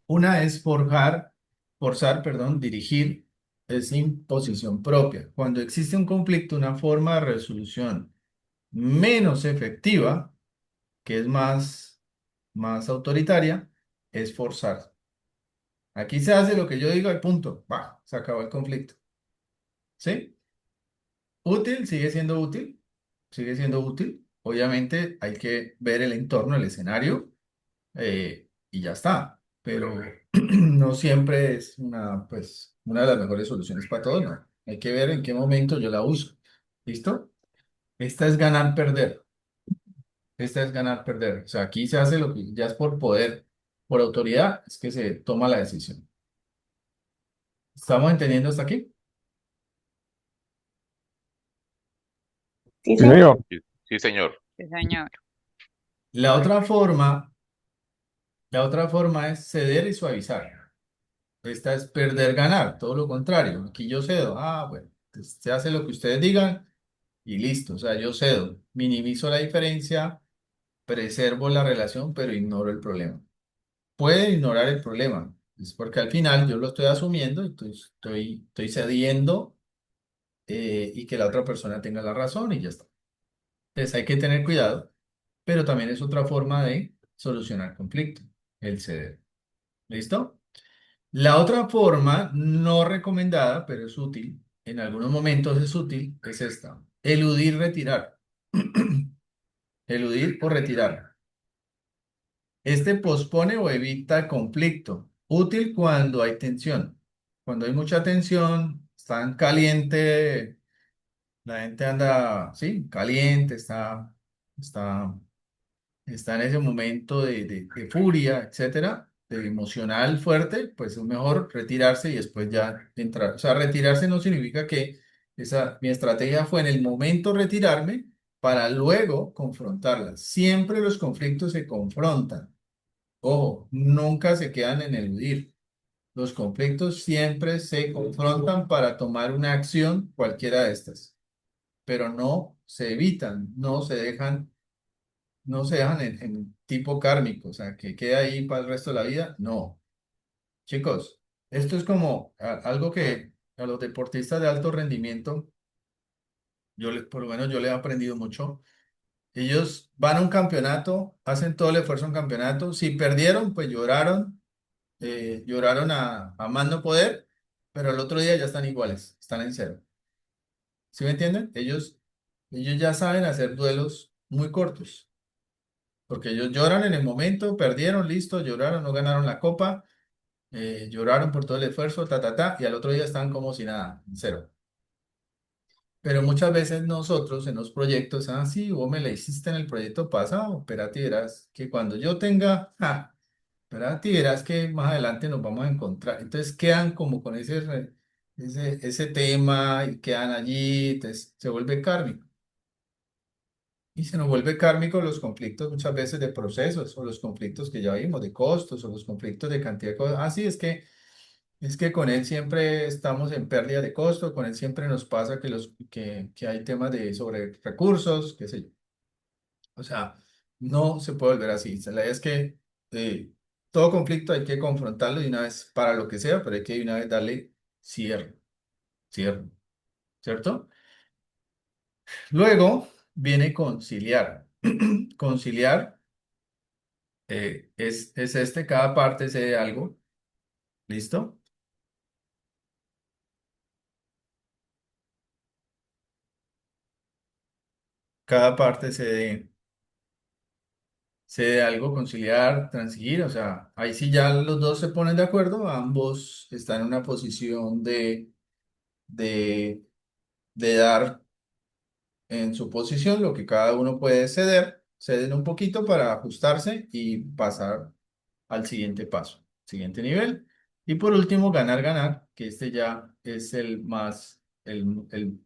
una es forzar, perdón, dirigir es imposición propia. Cuando existe un conflicto, una forma de resolución menos efectiva, que es más autoritaria, es forzar. Aquí se hace lo que yo digo y punto. Va, se acabó el conflicto. ¿Sí? Útil, sigue siendo útil, sigue siendo útil. Obviamente hay que ver el entorno, el escenario. y ya está. Pero no siempre es pues, una de las mejores soluciones para todo, ¿no? Hay que ver en qué momento yo la uso. ¿Listo? Esta es ganar-perder. Esta es ganar-perder. O sea, aquí se hace lo que ya es por poder, por autoridad, es que se toma la decisión. ¿Estamos entendiendo hasta aquí? Sí, Sí, señor. señor. Sí, sí, señor. Sí, señor. La otra forma, la otra forma es ceder y suavizar. Esta es perder, ganar, todo lo contrario. Aquí yo cedo. Ah, bueno, pues, se hace lo que ustedes digan y listo. O sea, yo cedo, minimizo la diferencia, preservo la relación, pero ignoro el problema. Puede ignorar el problema, es porque al final yo lo estoy asumiendo, estoy cediendo y que la otra persona tenga la razón y ya está. Entonces hay que tener cuidado, pero también es otra forma de solucionar conflicto, el ceder. ¿Listo? La otra forma, no recomendada, pero es útil, en algunos momentos es útil, es esta. Eludir, retirar. Eludir o retirar. Este pospone o evita conflicto. Útil cuando hay tensión. Cuando hay mucha tensión, están caliente, la gente anda, sí, caliente, está está en ese momento de furia, etcétera, de emocional fuerte, pues es mejor retirarse y después ya entrar. O sea, retirarse no significa que mi estrategia fue en el momento retirarme para luego confrontarlas. Siempre los conflictos se confrontan. Ojo, nunca se quedan en el huir. Los conflictos siempre se confrontan para tomar una acción, cualquiera de estas, pero no se evitan, no se dejan en tipo kármico, o sea, que quede ahí para el resto de la vida. No, chicos, esto es como algo que a los deportistas de alto rendimiento, por lo menos yo le he aprendido mucho. Ellos van a un campeonato, hacen todo el esfuerzo en campeonato. Si perdieron, pues lloraron a más no poder, pero el otro día ya están iguales, están en cero. ¿Sí me entienden? Ellos ya saben hacer duelos muy cortos. Porque ellos lloran en el momento, perdieron, listo, lloraron, no ganaron la copa, lloraron por todo el esfuerzo, y al otro día están como si nada, en cero. Pero muchas veces nosotros en los proyectos, sí, vos me la hiciste en el proyecto pasado, espérate, y verás que cuando yo tenga, espérate, y verás que más adelante nos vamos a encontrar. Entonces quedan como con ese tema y quedan allí, entonces se vuelve kármico. Y se nos vuelve kármico los conflictos muchas veces de procesos o los conflictos que ya vimos de costos o los conflictos de cantidad de cosas. Ah, sí, es que con él siempre estamos en pérdida de costo, con él siempre nos pasa que hay temas sobre recursos, qué sé yo. O sea, no se puede volver así. La idea es que eh, todo conflicto hay que confrontarlo de una vez para lo que sea, pero hay que de una vez darle cierre, cierre, ¿cierto? Luego viene conciliar. Conciliar. Es cada parte cede algo, ¿listo? Cada parte cede algo, conciliar, transigir, o sea, ahí sí ya los dos se ponen de acuerdo, ambos están en una posición de, de dar en su posición lo que cada uno puede ceder, ceden un poquito para ajustarse y pasar al siguiente paso, siguiente nivel. Y por último, ganar, ganar, que este ya es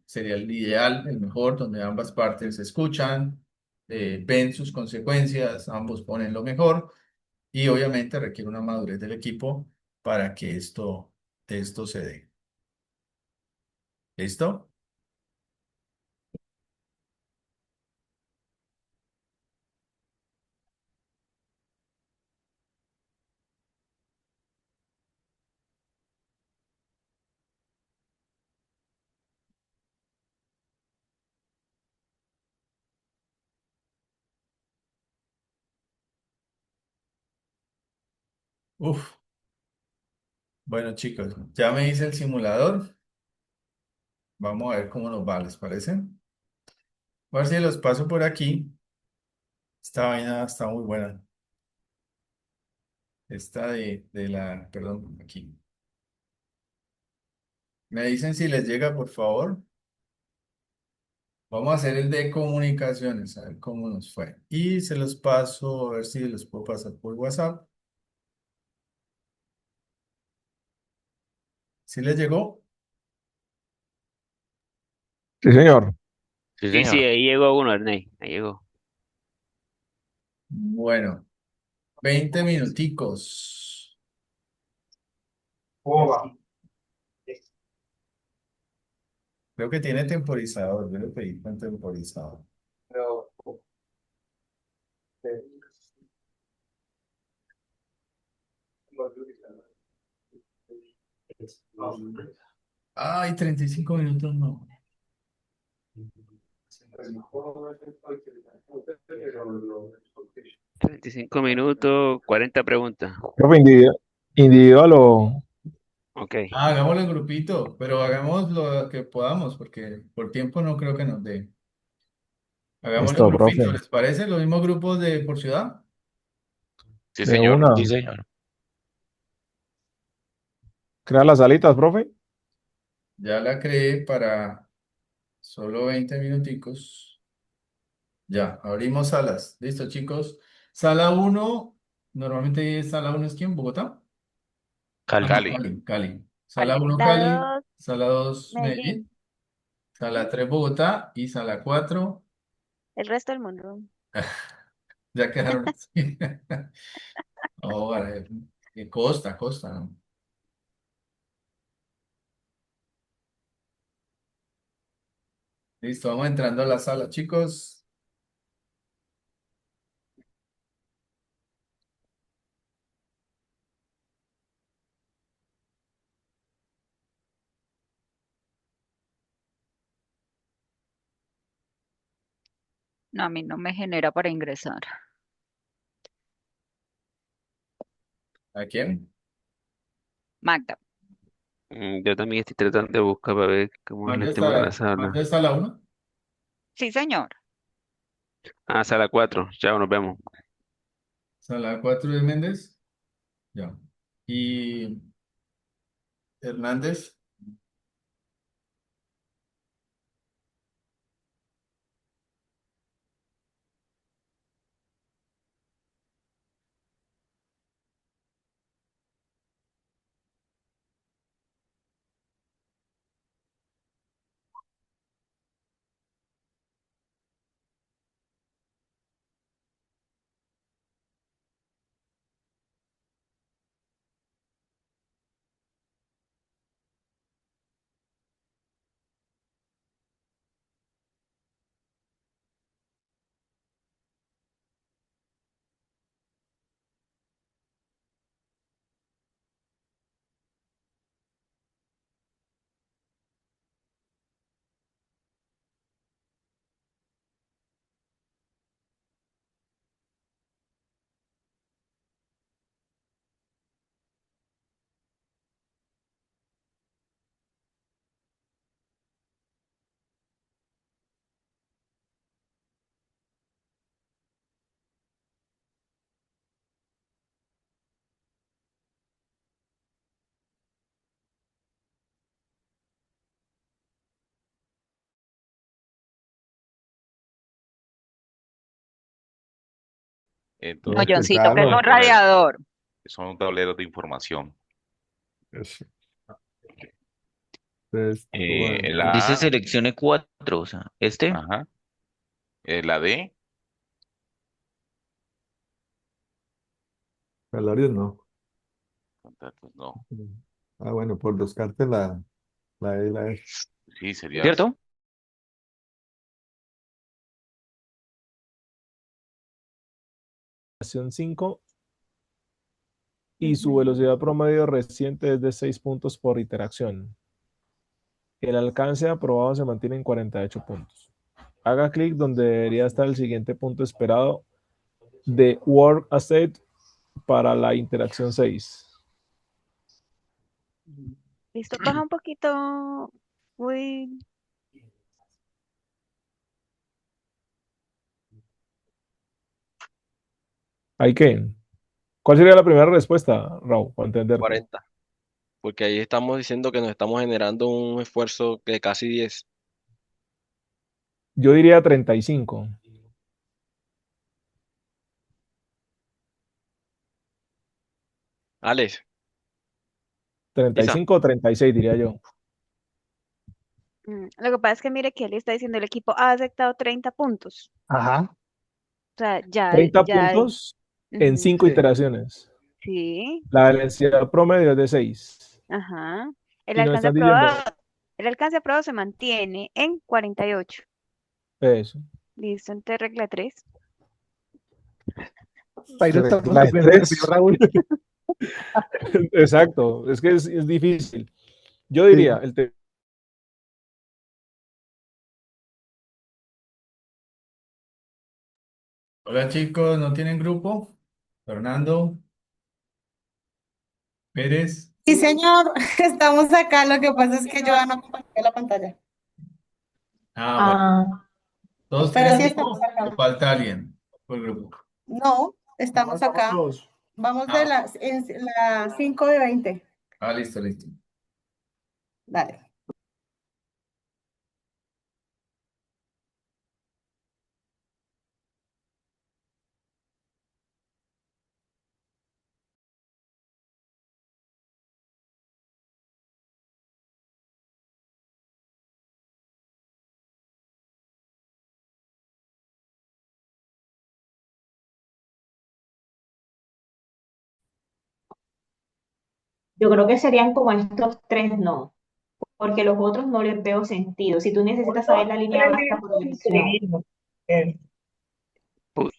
sería el ideal, el mejor, donde ambas partes se escuchan, ven sus consecuencias, ambos ponen lo mejor y obviamente requiere una madurez del equipo para que esto se dé. ¿Listo? Uf, bueno chicos, ya me hice el simulador. Vamos a ver cómo nos va, ¿les parece? A ver si los paso por aquí. Esta vaina está muy buena. esta de la, perdón, aquí. Me dicen si les llega, por favor. Vamos a hacer el de comunicaciones, a ver cómo nos fue. Y se los paso, a ver si los puedo pasar por WhatsApp. ¿Sí les llegó? Sí, señor. Sí, Sí, sí, señor. ahí llegó uno, Ernest. Ahí llegó. Bueno, 20 minuticos. Creo que tiene temporizador. Yo le pedí con temporizador. Ay, 35 minutos no. 35 minutos, 40 preguntas. Profe, individual o... Ok. Ah, hagámoslo en grupito, pero hagamos lo que podamos, porque por tiempo no creo que nos dé. Hagámoslo en Listo, grupito, profe. ¿les parece? ¿Los mismos grupos de por ciudad? Sí, De señor. una. Crea las alitas, profe. Ya la creé para solo 20 minuticos. Ya, abrimos salas. Listo, chicos. Sala uno, normalmente sala uno es ¿quién? ¿Bogotá? Ah, Cali. no, Cali. Cali, Cali. Sala Cali. uno La Cali, 2, sala 2 Medellín, Medellín. sala 3 Bogotá y sala 4 El resto del mundo. ya quedaron así. Ahora, Costa, Costa, ¿no? Listo, vamos entrando a la sala, chicos. No, a mí no me genera para ingresar. ¿A quién? Magda. Yo también estoy tratando de buscar para ver cómo es el tema de la ¿Cuánto sala. está la uno? Sí, señor. Ah, sala 4. Chao, nos vemos. Sala 4 de Méndez. Ya. Y Hernández. No, Entonces, Johncito, que es voy a un Claro. poner, radiador. son tableros de información. Es- Entonces, La Dice A, seleccione cuatro, o sea, ajá. La D, salarios no. contactos, no. Ah, bueno, por descarte la E y la F. Sí, sería. ¿cierto? Estación 5 y su velocidad promedio reciente es de 6 puntos por interacción. El alcance aprobado se mantiene en 48 puntos. Haga clic donde debería estar el siguiente punto esperado de Work State para la interacción 6. Listo, baja un poquito. Uy, ¿Hay que? ¿Cuál sería la primera respuesta, Raúl, para entenderte? 40. Porque ahí estamos diciendo que nos estamos generando un esfuerzo de casi 10. Yo diría 35. Alex, Isa, 35 o 36, diría yo. Lo que pasa es que mire que él está diciendo el equipo ha aceptado 30 puntos. Ajá. O sea, ya, 30 ya, puntos en ujú, 5 iteraciones. sí, La densidad promedio es de 6. ajá. El Y nos alcance están diciendo aprobado, el alcance aprobado se mantiene en 48. eso. Listo, entonces regla 3. Ahí no estamos Regla de aprendiendo, señor 3. Raúl. Exacto. Es que es difícil. Yo Sí. diría, Hola chicos, ¿no tienen grupo? Fernando, Pérez. Sí, señor, estamos acá. Lo que pasa es que yo no compartí la pantalla. Ah, bueno. Ah, ¿Todos pero tienen sí grupo estamos o acá. falta alguien por grupo? No, estamos acá. Vamos de Ah, las 5 de 20. listo, listo. Dale. Yo creo que serían como estos tres no, porque los otros no les veo sentido. Si tú necesitas saber la línea básica por elección,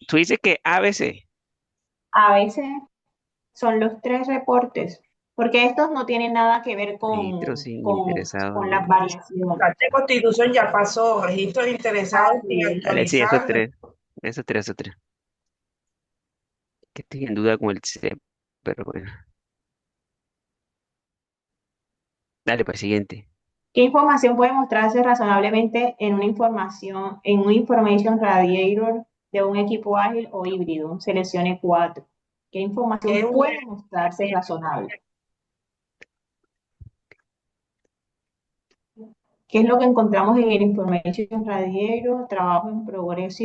Tú dices que ABC. a veces son los tres reportes, porque estos no tienen nada que ver Registro con, sin con, interesado. con las variaciones. La constitución ya pasó, registro de interesados sin Así es. Dale, sí, esos actualizar. tres. Esos tres, esos tres. Que estoy en duda con el C, pero bueno. Dale, para el siguiente. ¿Qué información puede mostrarse razonablemente en en un information radiator de un equipo ágil o híbrido? Seleccione 4. ¿Qué información puede mostrarse razonable? ¿Qué es lo que encontramos en el information radiator? Trabajo en progreso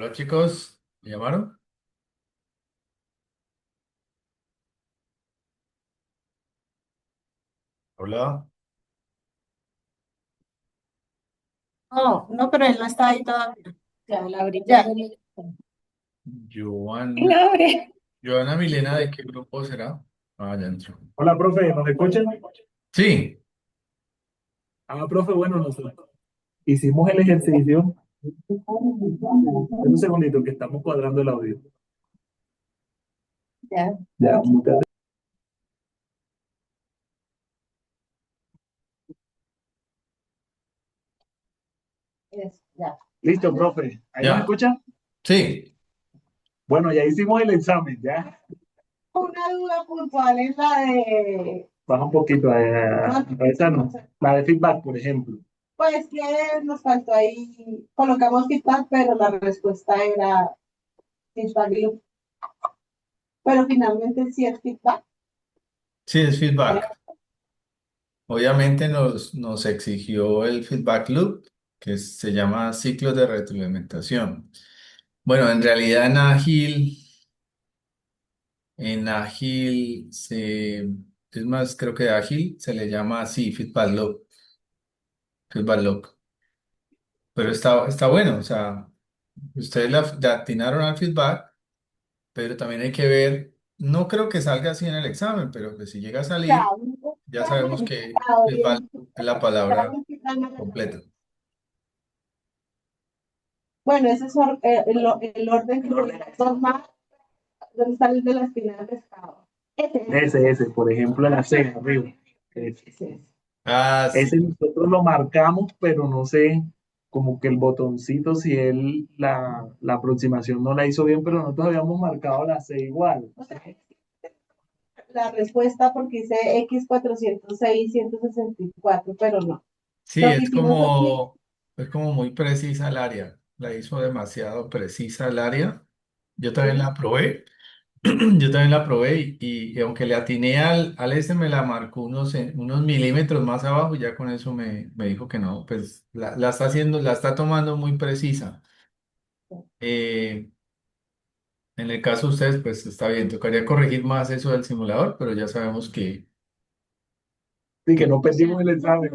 Hola chicos, ¿me llamaron? Hola, No, no, pero él no está ahí todavía. Ya, la abrí. Ya. Joana, Abre. Joana Milena, ¿de qué grupo será? Ah, ya entró. Hola, profe, ¿nos escuchan? Sí, Profe, bueno, nosotros hicimos el ejercicio. Un segundito, que estamos cuadrando el audio. Ya. Ya, muchas Ya. Listo, profe. ¿Ahí nos ya, escucha? sí. Bueno, ya hicimos el examen, ya. Una duda puntual es la de, Baja un poquito, esa no. La de feedback, por ejemplo. pues que nos faltó ahí, colocamos feedback, pero la respuesta era feedback loop. Pero finalmente sí es feedback. Sí, es feedback. Obviamente nos exigió el feedback loop, que se llama ciclo de retroalimentación. Bueno, en realidad en Ágil es más, creo que Ágil se le llama así, feedback loop. Pero está bueno, o sea, ustedes le atinaron al feedback, pero también hay que ver, no creo que salga así en el examen, pero que si llega a Ya, salir, ya sabemos que feedback bien. es la palabra completa. Bueno, ese es el orden normal, donde está el de la espina del pescado. Ese, por ejemplo, la C arriba. Ese. Ah, Ese sí. nosotros lo marcamos, pero no sé, como que el botoncito, si él la aproximación no la hizo bien, pero nosotros habíamos marcado la C igual. La respuesta porque hice X 406 164, pero no. Sí, Lo que hicimos fue que, es como muy precisa el área. La hizo demasiado precisa el área. Yo también la probé. Yo también la probé y aunque le atiné al este, me la marcó unos milímetros más abajo y ya con eso me dijo que no, pues la está haciendo, la está tomando muy precisa. Eh, en el caso de ustedes, pues está bien, tocaría corregir más eso del simulador, pero ya sabemos Sí, que que no perdimos el examen.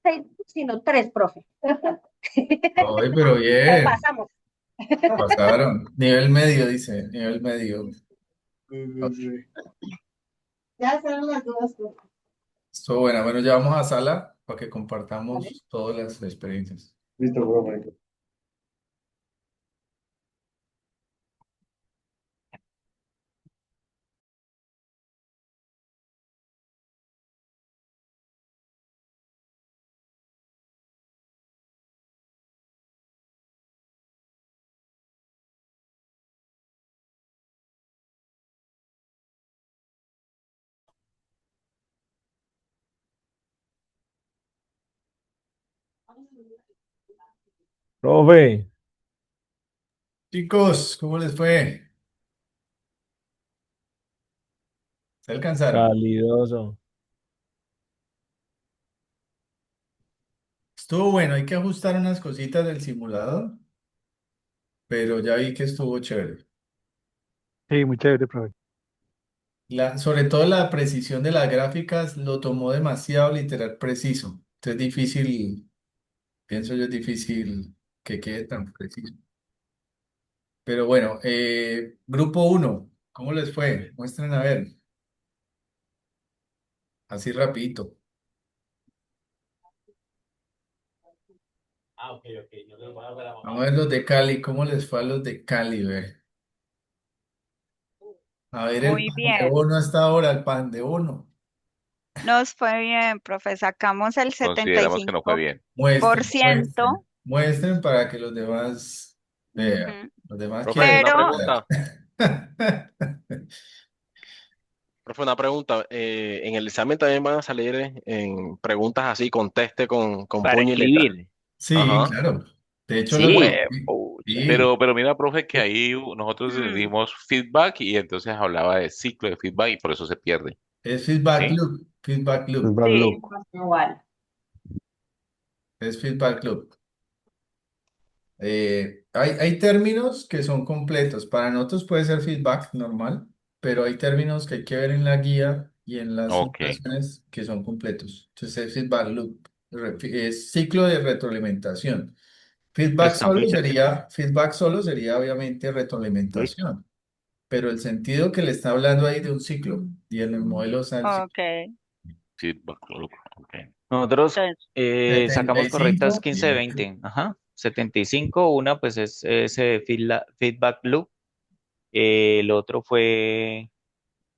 6, sino 3, profe. hoy, pero Pero bien, pasamos. pasaron. Nivel medio, dice, nivel medio. Ya son las dudas, profe. Estuvo buena. Bueno, ya vamos a sala para que ¿Vale? compartamos todas las experiencias. Listo, profe. Profe, Chicos, ¿cómo les fue? ¿Se alcanzaron? calidoso. Estuvo bueno, hay que ajustar unas cositas del simulador, pero ya vi que estuvo chévere. Sí, muy chévere, profe. Sobre todo la precisión de las gráficas lo tomó demasiado literal preciso. Entonces es difícil, pienso yo, es difícil que quede tan preciso. Pero bueno, grupo uno, ¿cómo les fue? Muestren a ver, así rapidito. Vamos a ver los de Cali, ¿cómo les fue a los de Cali? Ve? A ver el Muy pan de bien. bono hasta ahora, el pan de bono. Nos fue bien, profe. Sacamos el Consideramos que no fue bien. por Muestren, ciento, muestren, muestren para que los demás vean. ujú. Los demás Profe, quieren una Pero pregunta. ver. Profe, una pregunta. En el examen también van a salir en preguntas así, conteste con Para puño y letra. escribir. Sí, Ajá. claro. De hecho, Sí. sí, Pucha. sí, Pero mira, profe, que ahí nosotros Mm. dimos feedback y entonces hablaba de ciclo de feedback y por eso se pierde. es feedback ¿Sí? loop, feedback loop, Feedback Sí. loop. Igual. es feedback loop. Hay términos que son completos. Para nosotros puede ser feedback normal, pero hay términos que hay que ver en la guía y en las Ok. simulaciones que son completos. Entonces es feedback loop, es ciclo de retroalimentación. Está muy interesante. Feedback solo sería obviamente Listo. retroalimentación, pero el sentido que le está hablando ahí de un ciclo y en el modelo está el ciclo. Ok. Feedback loop. Ok. Nosotros Entonces, sacamos correctas 75 y 15 de cinco y 20. Ajá. 75, una pues es ese feedback loop. El otro fue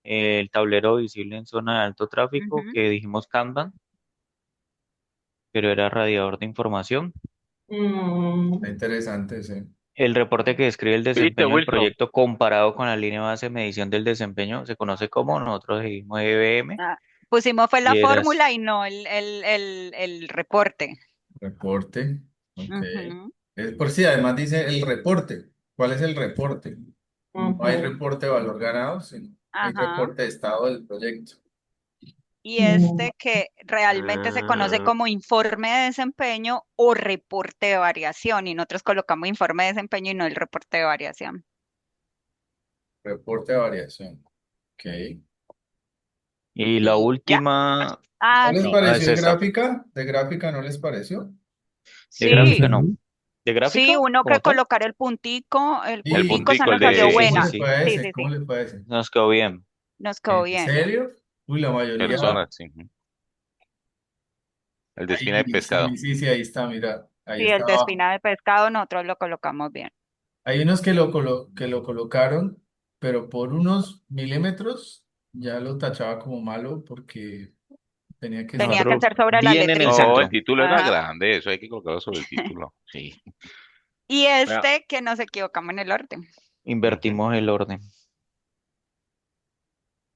el tablero visible en zona de alto tráfico ujú. que dijimos Kanban, pero era radiador de información. está interesante, sí. El reporte que describe el Viste, desempeño del Wilson. proyecto comparado con la línea base de medición del desempeño se conoce como, nosotros dijimos EBM, Ah, pusimos fue la y eras fórmula y no el reporte. Reporte, ok. Ujú. Es por si además dice el reporte. ¿Cuál es el reporte? No hay Ujú. reporte de valor ganado, sino hay Ajá. reporte de estado del proyecto. Y Mm, este que realmente se conoce Ah, como informe de desempeño o reporte de variación, y nosotros colocamos informe de desempeño y no el reporte de variación. Reporte de variación. Ok. y la Y ya. última, Ah, ¿No les sí. es pareció de esta, gráfica? ¿De gráfica no les pareció? de Sí, gráfica no, Ujú. de sí, gráfica uno que como tal, colocar el el Y, puntico, esa puntico, el nos y salió ese, de ¿cómo buena. le fue a Sí, ese? sí, ¿Cómo sí. le fue a ese? nos quedó bien. Nos quedó ¿En bien. serio? Uy, la mayoría. personas, sí. Ujú. El de espina Ahí de pescado. sí, sí, sí, ahí está, mira. Ahí Sí, el está de abajo. espina de pescado nosotros lo colocamos bien. Hay unos que lo colocaron, pero por unos milímetros ya lo tachaba como malo porque tenía que ser. Tenía que Nosotros ser sobre la bien en el letrita. No, el centro, título era Ajá. grande, eso hay que colocarlo sobre el título. Sí. Y Vea, este que nos equivocamos en el orden. ujú. invertimos el orden.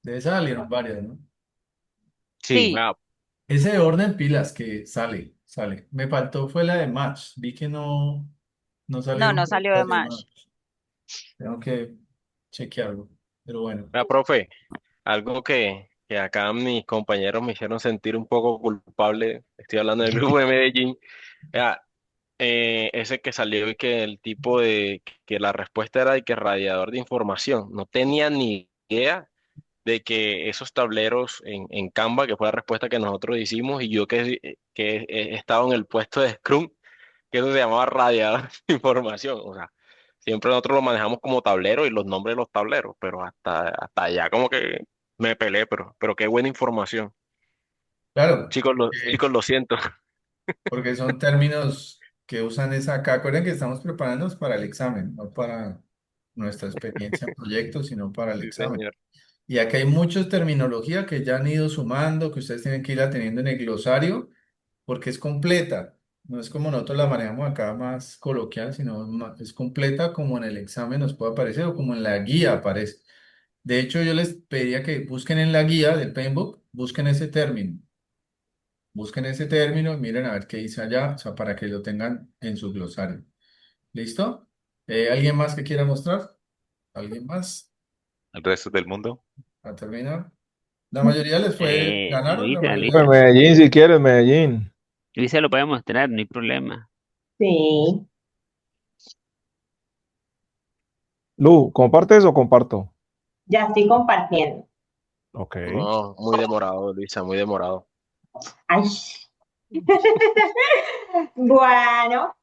De esas salieron varias, ¿no? Sí, Sí, Vea, Ese de orden pilas que sale, sale. Me faltó fue la de match. Vi que no no, salieron no salió de las de Mash. match. Tengo que chequearlo. Pero bueno. profe, algo que acá mis compañeros me hicieron sentir un poco culpable, estoy hablando del grupo de Medellín, vea, ese que salió y que el tipo que la respuesta era de que radiador de información, no tenía ni idea de que esos tableros en Canva, que fue la respuesta que nosotros hicimos, y yo que he estado en el puesto de Scrum, que eso se llamaba radiador de información. O sea, siempre nosotros lo manejamos como tablero y los nombres de los tableros, pero hasta allá como que me peleé, pero qué buena información. Claro, Chicos, lo siento. porque son términos que usan esa acá. Acuerden que estamos preparándonos para el examen, no para nuestra experiencia en proyectos, sino para el Sí, examen. señor. Y aquí hay mucha terminología que ya han ido sumando, que ustedes tienen que irla teniendo en el glosario, porque es completa. No es como nosotros la manejamos acá más coloquial, sino es completa como en el examen nos puede aparecer o como en la guía aparece. De hecho, yo les pediría que busquen en la guía del Paintbook, busquen ese término y miren a ver qué dice allá, o sea, para que lo tengan en su glosario. ¿Listo? ¿Alguien más que quiera mostrar? ¿Alguien más? el resto del mundo. ¿A terminar? La mayoría les fue, ganaron, la Luisa, mayoría. Pues Luisa. Medellín, si quieres, Medellín. Luisa lo puede mostrar, no hay problema. Sí, Lu, ¿compartes o comparto? ya estoy compartiendo. Ok. No, muy demorado, Luisa, muy demorado. Ay. Bueno,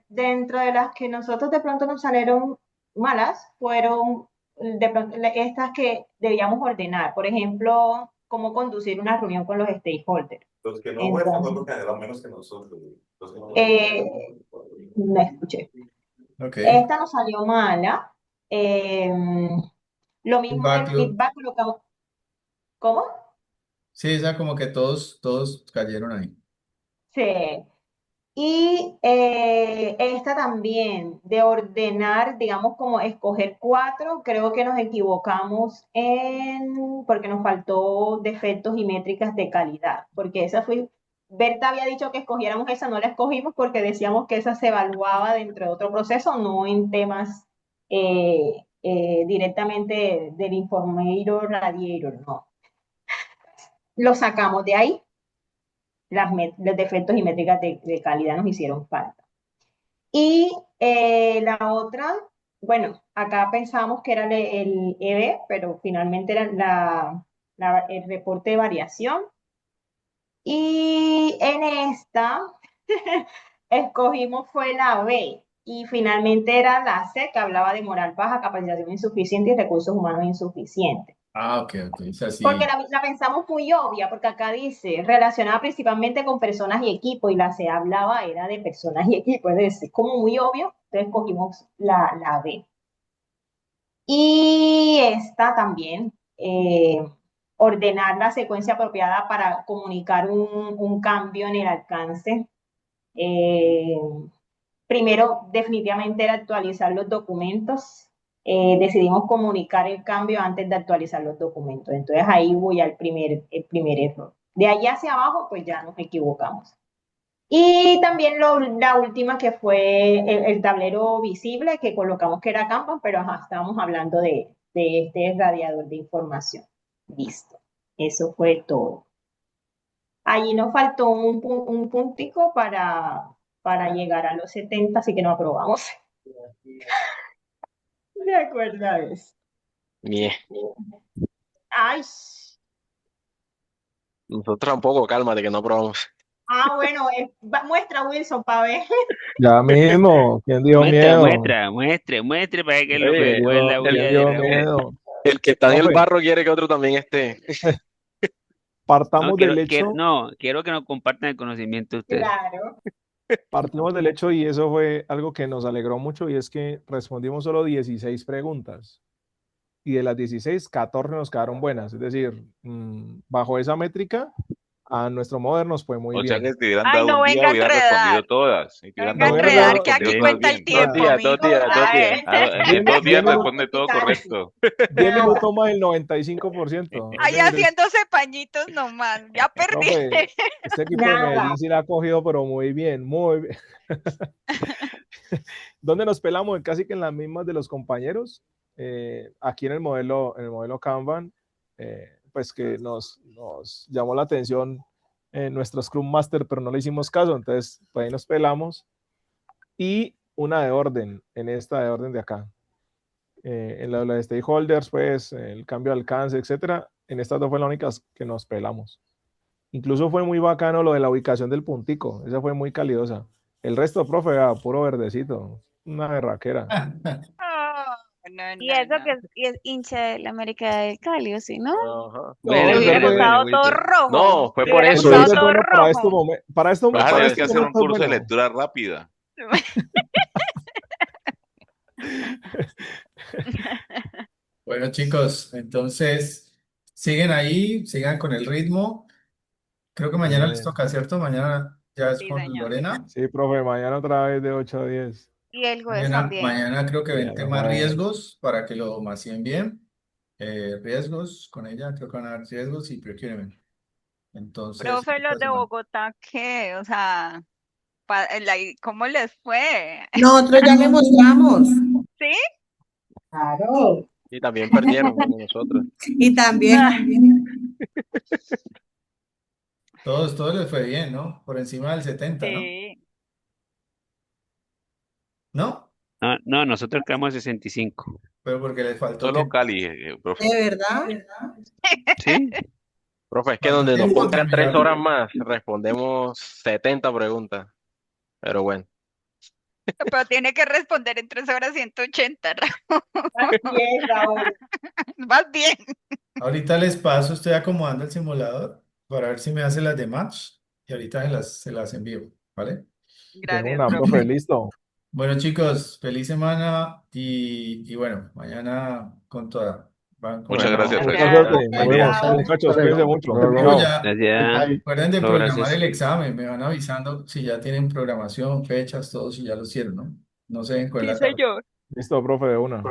dentro de las que nosotros de pronto nos salieron malas, fueron de pronto estas que debíamos ordenar. Por ejemplo, cómo conducir una reunión con los stakeholders. Los que no muestran fue Entonces, porque generaron menos que nosotros. Los que no eh, muestran. me escuché. Ok. Esta nos salió mala. Eh, lo mismo en Feedback el loop. feedback, ¿cómo? Sí, esa como que todos cayeron ahí. Sí. Y esta también, de ordenar, digamos, como escoger cuatro, creo que nos equivocamos porque nos faltó defectos y métricas de calidad, porque esa fue, Berta había dicho que escogiéramos esa, no la escogimos porque decíamos que esa se evaluaba dentro de otro proceso, no en temas directamente del informator radiator, no. Lo sacamos de ahí, los defectos y métricas de calidad nos hicieron falta. Y la otra, bueno, acá pensábamos que era el EB, pero finalmente era el reporte de variación. Y en esta escogimos fue la B y finalmente era la C que hablaba de moral baja, capacitación insuficiente y recursos humanos insuficientes. Ah, ok, es Porque así. la pensamos muy obvia, porque acá dice relacionada principalmente con personas y equipo, y la C hablaba era de personas y equipo, es decir, como muy obvio, entonces escogimos la B. Y esta también, ordenar la secuencia apropiada para comunicar un cambio en el alcance. Primero, definitivamente era actualizar los documentos. Decidimos comunicar el cambio antes de actualizar los documentos. Entonces ahí voy al el primer error. De ahí hacia abajo, pues ya nos equivocamos. Y también la última que fue el tablero visible que colocamos que era Kanban, pero ajá, estábamos hablando de este radiador de información. Listo. Eso fue todo. Allí nos faltó un puntico para llegar a los 70, así que no aprobamos. De acuerdo a eso. Bien. Ay, Nosotros tampoco, cálmate, que no probamos. bueno, muestra Wilson para ver. Ya mismo, ¿quién dio miedo? Muestre para que lo Oye, ponga en la ¿Quién bulla de dio la voz. miedo? el que está en el Profe, barro quiere que otro también esté. No, partamos del hecho, quiero que nos compartan el conocimiento ustedes. Claro. partimos del hecho y eso fue algo que nos alegró mucho y es que respondimos solo 16 preguntas y de las 16, 14 nos quedaron buenas, es decir, bajo esa métrica, a nuestro modo nos fue muy O sea que bien. si te hubieran Ay, dado no un día, venga a hubieran respondido enredar. todas. Si te No hubieran venga a dado un día, enredar, hubieran que aquí respondido todas cuenta el bien. tiempo, Dos días. En 2 días responde todo correcto. 10 minutos más el 95%. Es Ahí decir, haciéndose pañitos nomás. Ya perdí. profe, este equipo de Medellín sí la ha cogido, pero muy bien, muy bien. ¿Dónde nos pelamos? Casi que en las mismas de los compañeros. Aquí en el modelo Kanban, pues que nos llamó la atención nuestro Scrum Master, pero no le hicimos caso, entonces pues ahí nos pelamos. Y una de orden, en esta de orden de acá. En la de los stakeholders, pues el cambio de alcance, etcétera. En estas dos fue la única que nos pelamos. Incluso fue muy bacano lo de la ubicación del puntico, esa fue muy calidosa. El resto, profe, puro verdecito, una berraquera. Y eso que es hincha de la América del Cali, ¿o sí, no? Ajá. Le hubiera gustado todo rojo. No, fue Le por hubiera eso. gustado Eso es todo bueno para este rojo. momento. Para este Vas a tener que hacer un momento es curso de bueno. lectura rápida. Bueno, chicos, entonces siguen ahí, sigan con el ritmo. Creo que mañana les toca, ¿cierto? Mañana ya es Sí, con señor. Lorena. Sí, profe, mañana otra vez de 8 a 10. Y el jueves Mañana, también. mañana creo que ven El temas jueves. riesgos para que lo macien bien. Riesgos con ella, creo que van a dar riesgos y procurement. Entonces, Profe, los esta de semana. Bogotá, ¿qué? O sea, ¿cómo les fue? Nosotros ya le mostramos. ¿Sí? Claro. Y también perdieron como nosotros. Y también. Todos les fue bien, ¿no? Por encima del 70, ¿no? Sí. ¿No? No, nosotros quedamos 65. Pero porque les faltó Solo tiempo. Cali, profe. ¿De verdad? ¿Sí? Profe, es que ¿Cuánto donde nos tiempo pongan 3 terminaron? horas más, respondemos 70 preguntas. Pero bueno. Pero tiene que responder en 3 horas 180, Raúl. Bien, Raúl. Más bien. Ahorita les paso, estoy acomodando el simulador para ver si me hace las de match y ahorita se las envío, ¿vale? De Gracias, una, profe. profe, listo. Bueno, chicos, feliz semana y bueno, mañana con toda. Van con Muchas Bueno, gracias, Mucha Fred. suerte. Nos Ahí vemos. bien. Muchachos, cuídense mucho. Luego Chao. ya, Gracias. recuerden de No, programar gracias. el examen, me van avisando si ya tienen programación, fechas, todo, si ya lo hicieron, ¿no? No se den con Sí, la tarde. señor. Listo, profe, de una.